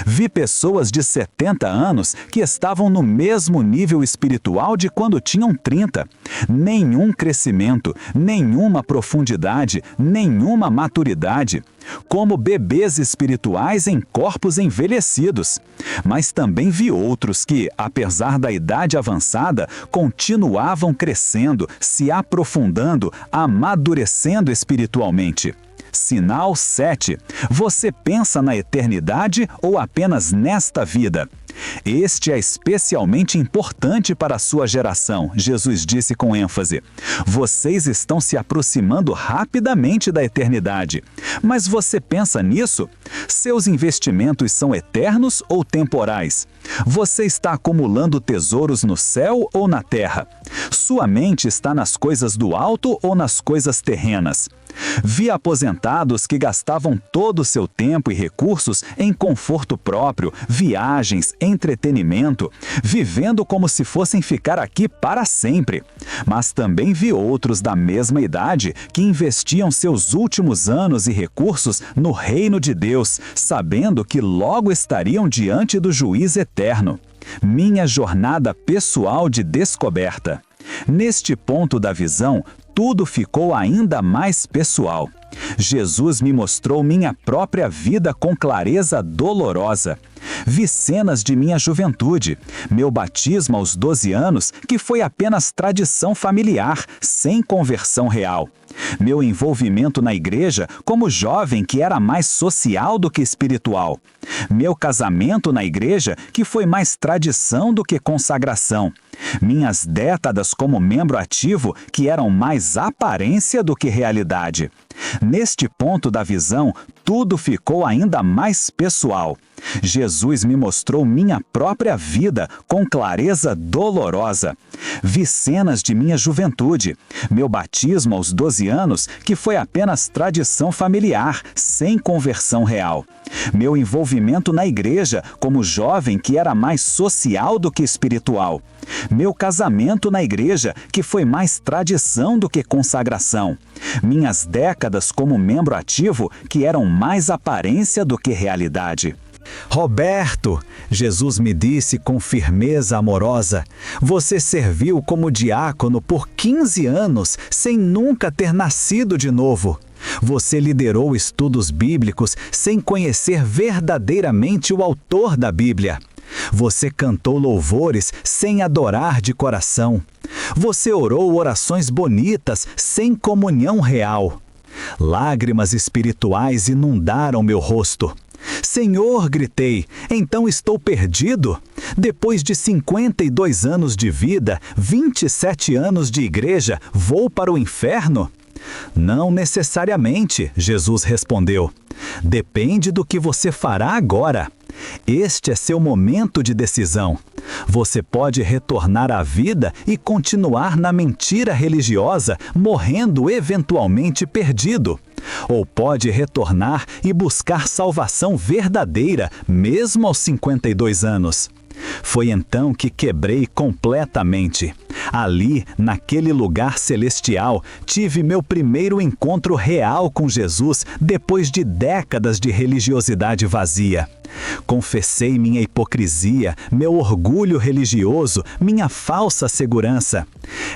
A: Vi pessoas de 70 anos que estavam no mesmo nível espiritual de quando tinham 30. Nenhum crescimento, nenhuma profundidade, nenhuma maturidade. Como bebês espirituais em corpos envelhecidos. Mas também vi outros que, apesar da idade avançada, continuavam crescendo, se aprofundando, amadurecendo espiritualmente. Sinal 7. Você pensa na eternidade ou apenas nesta vida? Este é especialmente importante para a sua geração, Jesus disse com ênfase. Vocês estão se aproximando rapidamente da eternidade. Mas você pensa nisso? Seus investimentos são eternos ou temporais? Você está acumulando tesouros no céu ou na terra? Sua mente está nas coisas do alto ou nas coisas terrenas? Vi aposentados que gastavam todo o seu tempo e recursos em conforto próprio, viagens, entretenimento, vivendo como se fossem ficar aqui para sempre. Mas também vi outros da mesma idade que investiam seus últimos anos e recursos no reino de Deus, sabendo que logo estariam diante do juiz eterno. Minha jornada pessoal de descoberta. Neste ponto da visão, tudo ficou ainda mais pessoal. Jesus me mostrou minha própria vida com clareza dolorosa. Vi cenas de minha juventude, meu batismo aos 12 anos, que foi apenas tradição familiar, sem conversão real. Meu envolvimento na igreja como jovem, que era mais social do que espiritual. Meu casamento na igreja, que foi mais tradição do que consagração. Minhas décadas como membro ativo, que eram mais aparência do que realidade. Neste ponto da visão, tudo ficou ainda mais pessoal. Jesus me mostrou minha própria vida com clareza dolorosa. Vi cenas de minha juventude, meu batismo aos 12 anos, que foi apenas tradição familiar, sem conversão real. Meu envolvimento na igreja como jovem, que era mais social do que espiritual. Meu casamento na igreja, que foi mais tradição do que consagração. Minhas décadas como membro ativo, que eram mais aparência do que realidade. Roberto, Jesus me disse com firmeza amorosa, você serviu como diácono por 15 anos sem nunca ter nascido de novo. Você liderou estudos bíblicos sem conhecer verdadeiramente o autor da Bíblia. Você cantou louvores sem adorar de coração. Você orou orações bonitas sem comunhão real. Lágrimas espirituais inundaram meu rosto. Senhor, gritei, então estou perdido? Depois de 52 anos de vida, 27 anos de igreja, vou para o inferno? Não necessariamente, Jesus respondeu. Depende do que você fará agora. Este é seu momento de decisão. Você pode retornar à vida e continuar na mentira religiosa, morrendo eventualmente perdido. Ou pode retornar e buscar salvação verdadeira, mesmo aos 52 anos. Foi então que quebrei completamente. Ali, naquele lugar celestial, tive meu primeiro encontro real com Jesus depois de décadas de religiosidade vazia. Confessei minha hipocrisia, meu orgulho religioso, minha falsa segurança.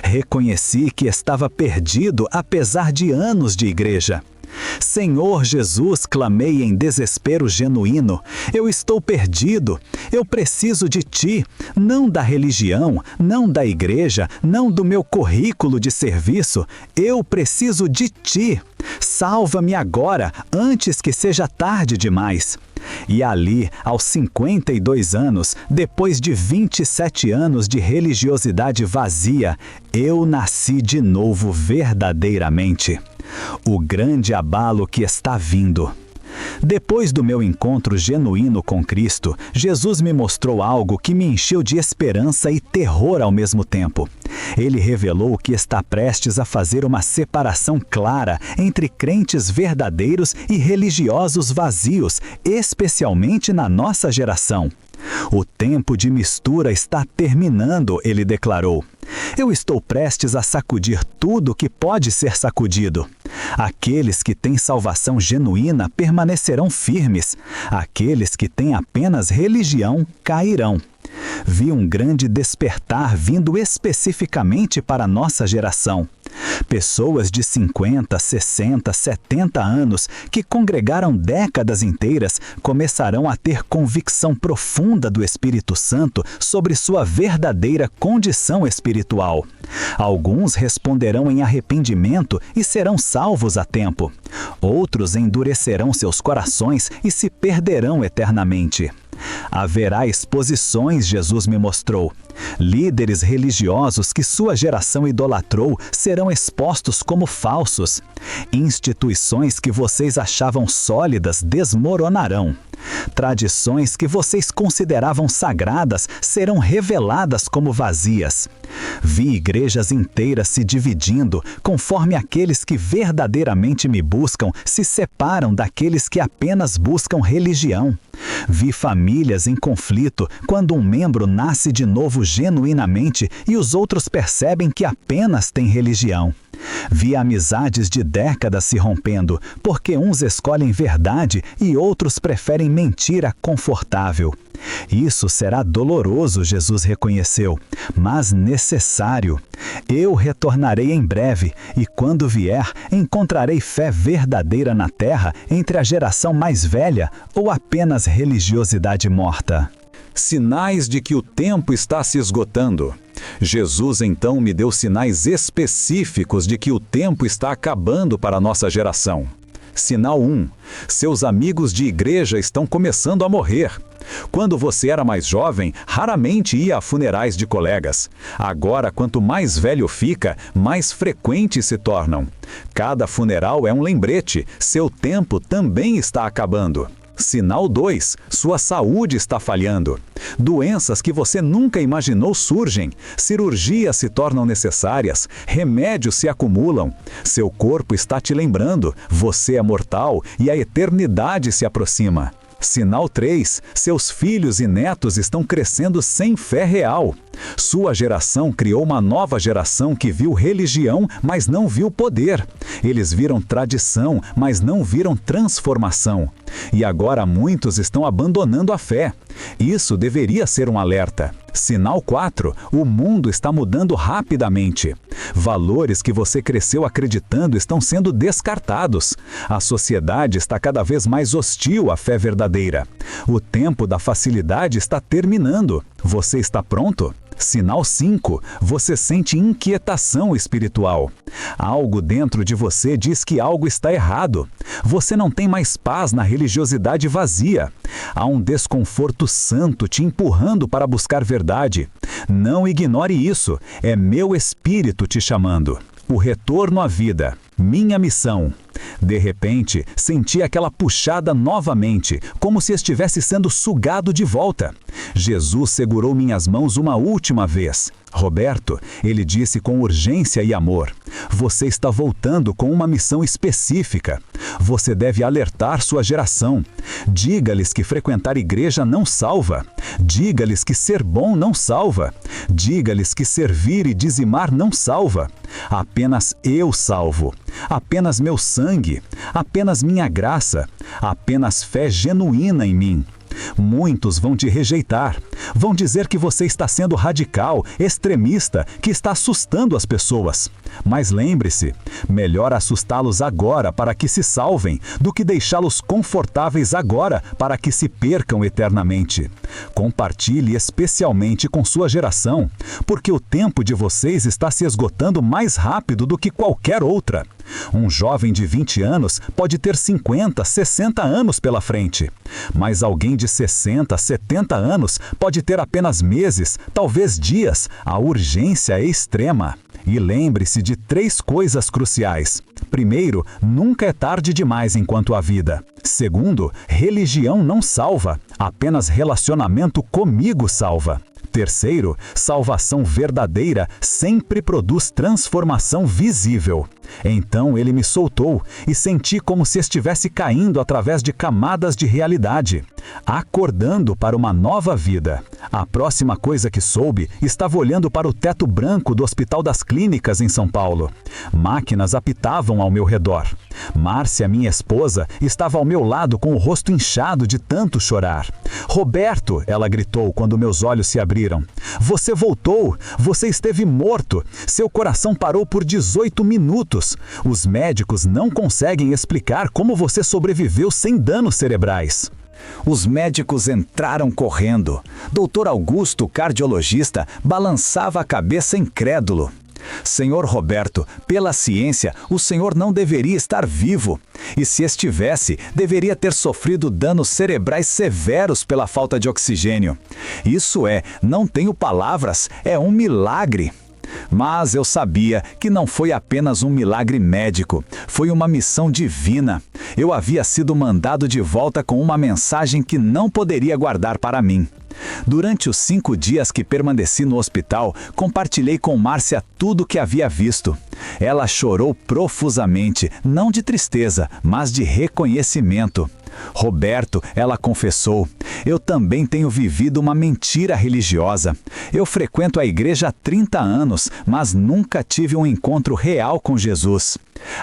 A: Reconheci que estava perdido apesar de anos de igreja. Senhor Jesus, clamei em desespero genuíno, eu estou perdido, eu preciso de Ti, não da religião, não da igreja, não do meu currículo de serviço, eu preciso de Ti. Salva-me agora, antes que seja tarde demais. E ali, aos 52 anos, depois de 27 anos de religiosidade vazia, eu nasci de novo verdadeiramente. O grande abalo que está vindo. Depois do meu encontro genuíno com Cristo, Jesus me mostrou algo que me encheu de esperança e terror ao mesmo tempo. Ele revelou que está prestes a fazer uma separação clara entre crentes verdadeiros e religiosos vazios, especialmente na nossa geração. O tempo de mistura está terminando, ele declarou. Eu estou prestes a sacudir tudo que pode ser sacudido. Aqueles que têm salvação genuína permanecerão firmes. Aqueles que têm apenas religião cairão. Vi um grande despertar vindo especificamente para a nossa geração. Pessoas de 50, 60, 70 anos que congregaram décadas inteiras começarão a ter convicção profunda do Espírito Santo sobre sua verdadeira condição espiritual. Alguns responderão em arrependimento e serão salvos a tempo. Outros endurecerão seus corações e se perderão eternamente. Haverá exposições, Jesus me mostrou. Líderes religiosos que sua geração idolatrou serão expostos como falsos. Instituições que vocês achavam sólidas desmoronarão. Tradições que vocês consideravam sagradas serão reveladas como vazias. Vi igrejas inteiras se dividindo, conforme aqueles que verdadeiramente me buscam se separam daqueles que apenas buscam religião. Vi famílias em conflito quando um membro nasce de novo genuinamente e os outros percebem que apenas tem religião. Vi amizades de décadas se rompendo, porque uns escolhem verdade e outros preferem mentira confortável. Isso será doloroso, Jesus reconheceu, mas necessário. Eu retornarei em breve, e quando vier, encontrarei fé verdadeira na terra entre a geração mais velha ou apenas religiosidade morta. Sinais de que o tempo está se esgotando. Jesus então me deu sinais específicos de que o tempo está acabando para a nossa geração. Sinal 1. Seus amigos de igreja estão começando a morrer. Quando você era mais jovem, raramente ia a funerais de colegas. Agora, quanto mais velho fica, mais frequentes se tornam. Cada funeral é um lembrete, seu tempo também está acabando. Sinal 2. Sua saúde está falhando. Doenças que você nunca imaginou surgem. Cirurgias se tornam necessárias. Remédios se acumulam. Seu corpo está te lembrando. Você é mortal e a eternidade se aproxima. Sinal 3. Seus filhos e netos estão crescendo sem fé real. Sua geração criou uma nova geração que viu religião, mas não viu poder. Eles viram tradição, mas não viram transformação. E agora muitos estão abandonando a fé. Isso deveria ser um alerta. Sinal 4. O mundo está mudando rapidamente. Valores que você cresceu acreditando estão sendo descartados. A sociedade está cada vez mais hostil à fé verdadeira. O tempo da facilidade está terminando. Você está pronto? Sinal 5. Você sente inquietação espiritual. Algo dentro de você diz que algo está errado. Você não tem mais paz na religiosidade vazia. Há um desconforto santo te empurrando para buscar verdade. Não ignore isso. É meu espírito te chamando. O retorno à vida. Minha missão. De repente, senti aquela puxada novamente, como se estivesse sendo sugado de volta. Jesus segurou minhas mãos uma última vez. Roberto, ele disse com urgência e amor, você está voltando com uma missão específica. Você deve alertar sua geração. Diga-lhes que frequentar igreja não salva. Diga-lhes que ser bom não salva. Diga-lhes que servir e dizimar não salva. Apenas eu salvo. Apenas meu sangue. Apenas minha graça. Apenas fé genuína em mim. Muitos vão te rejeitar. Vão dizer que você está sendo radical, extremista, que está assustando as pessoas. Mas lembre-se, melhor assustá-los agora para que se salvem, do que deixá-los confortáveis agora para que se percam eternamente. Compartilhe especialmente com sua geração, porque o tempo de vocês está se esgotando mais rápido do que qualquer outra. Um jovem de 20 anos pode ter 50, 60 anos pela frente. Mas alguém de 60, 70 anos pode ter apenas meses, talvez dias. A urgência é extrema. E lembre-se de 3 coisas cruciais. Primeiro, nunca é tarde demais enquanto há vida. Segundo, religião não salva. Apenas relacionamento comigo salva. Terceiro, salvação verdadeira sempre produz transformação visível. Então ele me soltou e senti como se estivesse caindo através de camadas de realidade, acordando para uma nova vida. A próxima coisa que soube, estava olhando para o teto branco do Hospital das Clínicas em São Paulo. Máquinas apitavam ao meu redor. Márcia, minha esposa, estava ao meu lado com o rosto inchado de tanto chorar. Roberto, ela gritou quando meus olhos se abriram. Você voltou! Você esteve morto! Seu coração parou por 18 minutos. Os médicos não conseguem explicar como você sobreviveu sem danos cerebrais. Os médicos entraram correndo. Dr. Augusto, cardiologista, balançava a cabeça incrédulo. Senhor Roberto, pela ciência, o senhor não deveria estar vivo. E se estivesse, deveria ter sofrido danos cerebrais severos pela falta de oxigênio. Isso não tenho palavras, é um milagre. Mas eu sabia que não foi apenas um milagre médico, foi uma missão divina. Eu havia sido mandado de volta com uma mensagem que não poderia guardar para mim. Durante os 5 dias que permaneci no hospital, compartilhei com Márcia tudo o que havia visto. Ela chorou profusamente, não de tristeza, mas de reconhecimento. Roberto, ela confessou, eu também tenho vivido uma mentira religiosa. Eu frequento a igreja há 30 anos, mas nunca tive um encontro real com Jesus.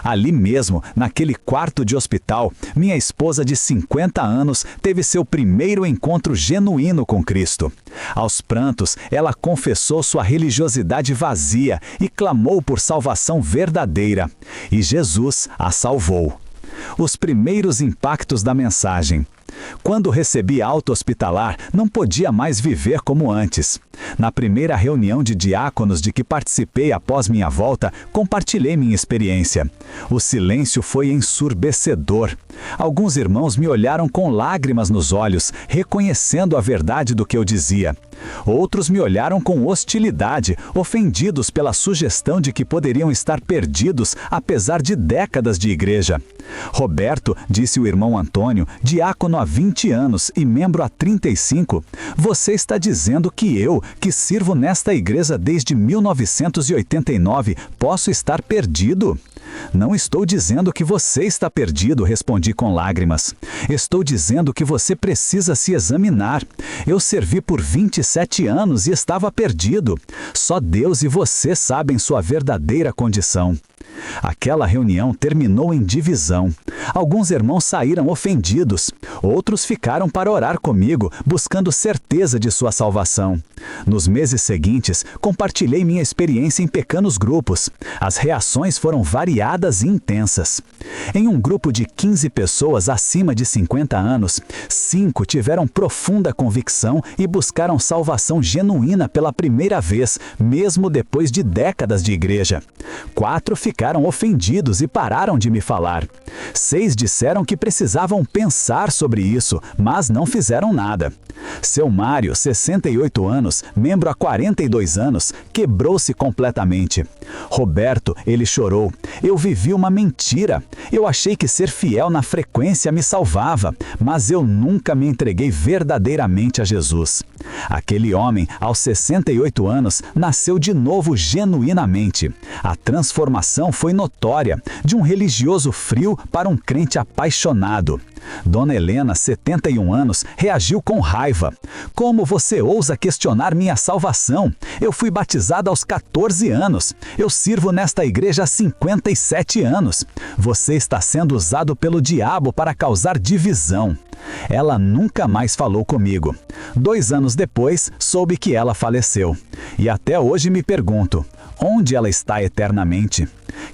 A: Ali mesmo, naquele quarto de hospital, minha esposa de 50 anos teve seu primeiro encontro genuíno com Cristo. Aos prantos, ela confessou sua religiosidade vazia e clamou por salvação verdadeira. E Jesus a salvou. Os primeiros impactos da mensagem. Quando recebi alta hospitalar, não podia mais viver como antes. Na primeira reunião de diáconos de que participei após minha volta, compartilhei minha experiência. O silêncio foi ensurdecedor. Alguns irmãos me olharam com lágrimas nos olhos, reconhecendo a verdade do que eu dizia. Outros me olharam com hostilidade, ofendidos pela sugestão de que poderiam estar perdidos apesar de décadas de igreja. Roberto, disse o irmão Antônio, diácono há 20 anos e membro há 35, você está dizendo que eu, que sirvo nesta igreja desde 1989, posso estar perdido? Não estou dizendo que você está perdido, respondi com lágrimas. Estou dizendo que você precisa se examinar. Eu servi por 27 anos e estava perdido. Só Deus e você sabem sua verdadeira condição. Aquela reunião terminou em divisão. Alguns irmãos saíram ofendidos. Outros ficaram para orar comigo, buscando certeza de sua salvação. Nos meses seguintes, compartilhei minha experiência em pequenos grupos. As reações foram variadas e intensas. Em um grupo de 15 pessoas acima de 50 anos, 5 tiveram profunda convicção e buscaram salvação genuína pela primeira vez, mesmo depois de décadas de igreja. 4 ficaram ofendidos e pararam de me falar. 6 disseram que precisavam pensar sobre isso, mas não fizeram nada. Seu Mário, 68 anos, membro há 42 anos, quebrou-se completamente. Roberto, ele chorou. Eu vivi uma mentira. Eu achei que ser fiel na frequência me salvava, mas eu nunca me entreguei verdadeiramente a Jesus. Aquele homem, aos 68 anos, nasceu de novo genuinamente. A transformação foi notória, de um religioso frio para um crente apaixonado. Dona Helena, 71 anos, reagiu com raiva. Como você ousa questionar minha salvação? Eu fui batizada aos 14 anos. Eu sirvo nesta igreja há 57 anos. Você está sendo usado pelo diabo para causar divisão. Ela nunca mais falou comigo. 2 anos depois, soube que ela faleceu. E até hoje me pergunto, onde ela está eternamente?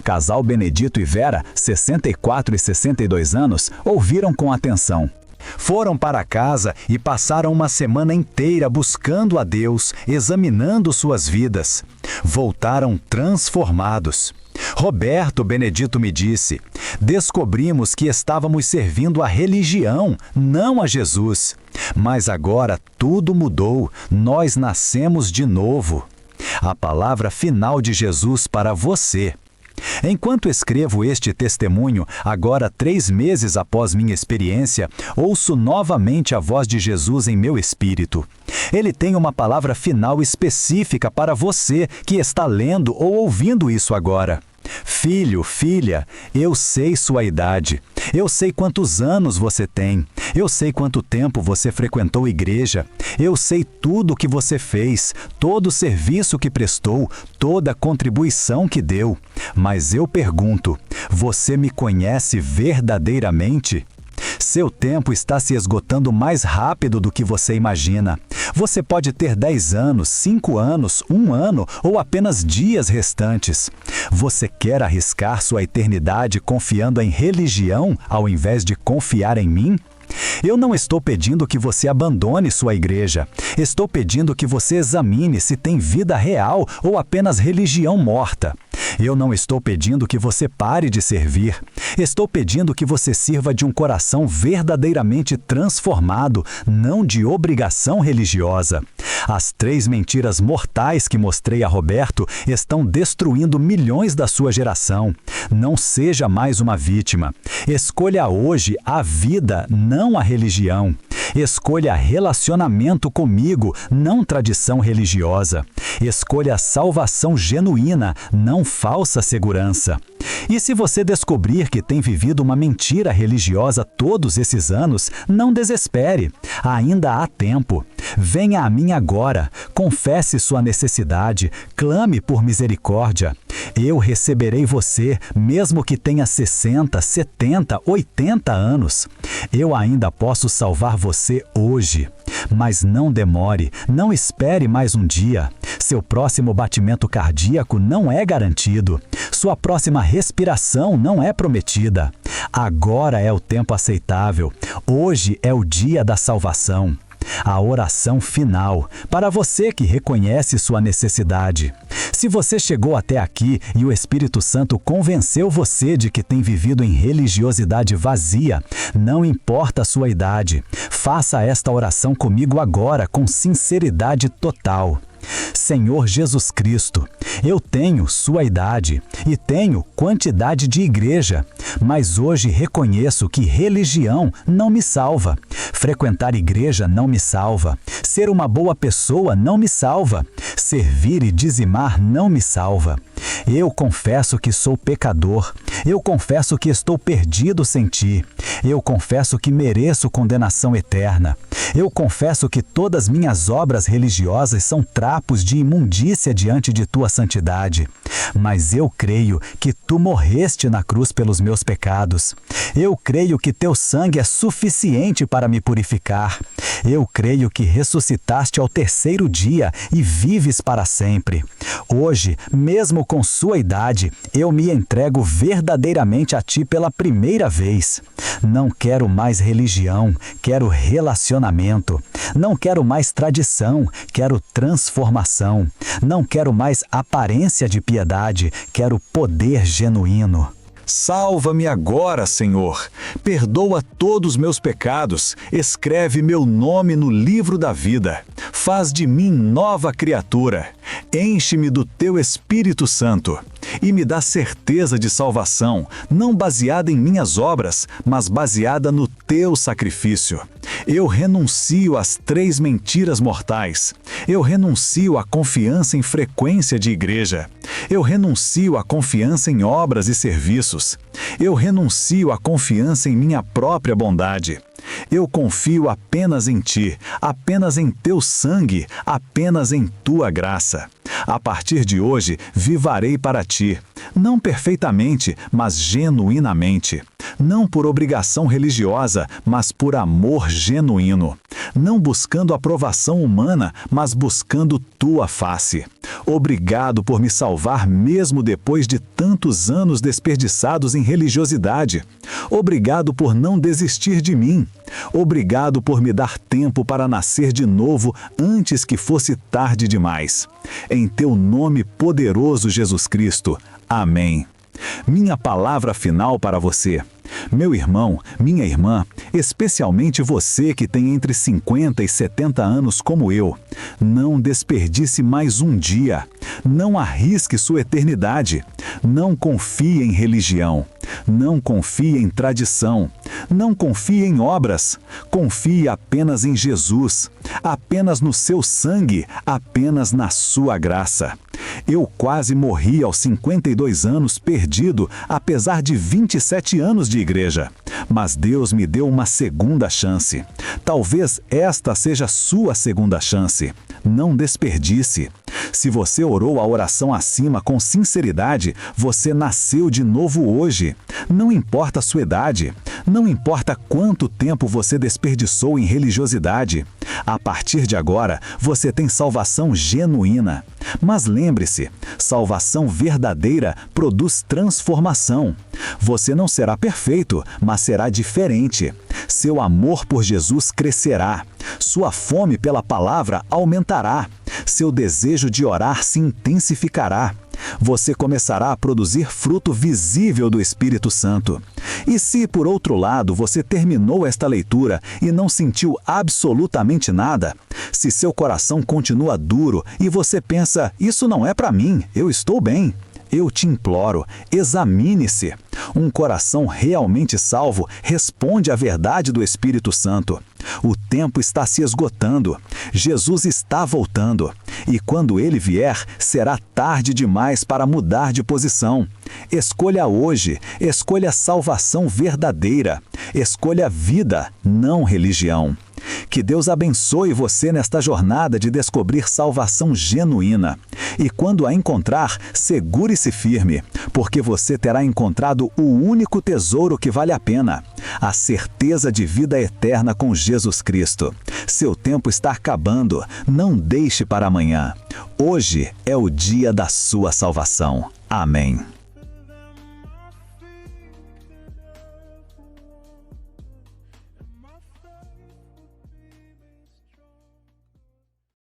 A: Casal Benedito e Vera, 64 e 62 anos, ouviram com atenção. Foram para casa e passaram uma semana inteira buscando a Deus, examinando suas vidas. Voltaram transformados. Roberto Benedito me disse, descobrimos que estávamos servindo a religião, não a Jesus. Mas agora tudo mudou, nós nascemos de novo. A palavra final de Jesus para você. Enquanto escrevo este testemunho, agora 3 meses após minha experiência, ouço novamente a voz de Jesus em meu espírito. Ele tem uma palavra final específica para você que está lendo ou ouvindo isso agora. Filho, filha, eu sei sua idade. Eu sei quantos anos você tem. Eu sei quanto tempo você frequentou igreja. Eu sei tudo o que você fez, todo o serviço que prestou, toda a contribuição que deu. Mas eu pergunto, você me conhece verdadeiramente? Seu tempo está se esgotando mais rápido do que você imagina. Você pode ter 10 anos, 5 anos, 1 ano ou apenas dias restantes. Você quer arriscar sua eternidade confiando em religião ao invés de confiar em mim? Eu não estou pedindo que você abandone sua igreja. Estou pedindo que você examine se tem vida real ou apenas religião morta. Eu não estou pedindo que você pare de servir. Estou pedindo que você sirva de um coração verdadeiramente transformado, não de obrigação religiosa. As 3 mentiras mortais que mostrei a Roberto estão destruindo milhões da sua geração. Não seja mais uma vítima. Escolha hoje a vida, não a religião. Escolha relacionamento comigo, não tradição religiosa. Escolha salvação genuína, não falsa segurança. E se você descobrir que tem vivido uma mentira religiosa todos esses anos, não desespere. Ainda há tempo. Venha a mim agora, confesse sua necessidade, clame por misericórdia. Eu receberei você, mesmo que tenha 60, 70, 80 anos. Eu ainda posso salvar você hoje. Mas não demore, não espere mais um dia. Seu próximo batimento cardíaco não é garantido. Sua próxima respiração não é prometida. Agora é o tempo aceitável. Hoje é o dia da salvação. A oração final, para você que reconhece sua necessidade. Se você chegou até aqui e o Espírito Santo convenceu você de que tem vivido em religiosidade vazia, não importa a sua idade, faça esta oração comigo agora com sinceridade total. Senhor Jesus Cristo, eu tenho sua idade e tenho quantidade de igreja, mas hoje reconheço que religião não me salva. Frequentar igreja não me salva. Ser uma boa pessoa não me salva. Servir e dizimar não me salva. Eu confesso que sou pecador. Eu confesso que estou perdido sem ti. Eu confesso que mereço condenação eterna. Eu confesso que todas minhas obras religiosas são trapos de imundícia diante de tua santidade. Mas eu creio que tu morreste na cruz pelos meus pecados. Eu creio que teu sangue é suficiente para me purificar. Eu creio que ressuscitaste ao 3º dia e vives para sempre. Hoje, mesmo com sua idade, eu me entrego verdadeiramente a ti pela primeira vez. Não quero mais religião, quero relacionamento. Não quero mais tradição, quero transformação. Não quero mais aparência de piedade, quero poder genuíno. Salva-me agora, Senhor. Perdoa todos meus pecados. Escreve meu nome no livro da vida. Faz de mim nova criatura. Enche-me do teu Espírito Santo e me dá certeza de salvação, não baseada em minhas obras, mas baseada no teu sacrifício. Eu renuncio às 3 mentiras mortais. Eu renuncio à confiança em frequência de igreja. Eu renuncio à confiança em obras e serviços. Eu renuncio à confiança em minha própria bondade. Eu confio apenas em ti, apenas em teu sangue, apenas em tua graça. A partir de hoje, vivarei para ti, não perfeitamente, mas genuinamente. Não por obrigação religiosa, mas por amor genuíno. Não buscando aprovação humana, mas buscando tua face. Obrigado por me salvar mesmo depois de tantos anos desperdiçados em religiosidade. Obrigado por não desistir de mim. Obrigado por me dar tempo para nascer de novo antes que fosse tarde demais. Em teu nome poderoso, Jesus Cristo. Amém. Minha palavra final para você. Meu irmão, minha irmã, especialmente você que tem entre 50 e 70 anos como eu, não desperdice mais um dia. Não arrisque sua eternidade. Não confie em religião. Não confie em tradição. Não confie em obras. Confie apenas em Jesus. Apenas no seu sangue. Apenas na sua graça. Eu quase morri aos 52 anos perdido, apesar de 27 anos de igreja. Mas Deus me deu uma segunda chance. Talvez esta seja sua segunda chance. Não desperdice. Se você orou a oração acima com sinceridade, você nasceu de novo hoje. Não importa a sua idade. Não importa quanto tempo você desperdiçou em religiosidade. A partir de agora, você tem salvação genuína. Mas lembre-se, salvação verdadeira produz transformação. Você não será perfeito, mas será diferente. Seu amor por Jesus crescerá. Sua fome pela palavra aumentará. Seu desejo de orar se intensificará. Você começará a produzir fruto visível do Espírito Santo. E se, por outro lado, você terminou esta leitura e não sentiu absolutamente nada, se seu coração continua duro e você pensa, isso não é para mim, eu estou bem, eu te imploro, examine-se. Um coração realmente salvo responde à verdade do Espírito Santo. O tempo está se esgotando. Jesus está voltando. E quando ele vier, será tarde demais para mudar de posição. Escolha hoje, escolha salvação verdadeira. Escolha vida, não religião. Que Deus abençoe você nesta jornada de descobrir salvação genuína. E quando a encontrar, segure-se firme, porque você terá encontrado o único tesouro que vale a pena, a certeza de vida eterna com Jesus Cristo. Seu tempo está acabando, não deixe para amanhã. Hoje é o dia da sua salvação. Amém.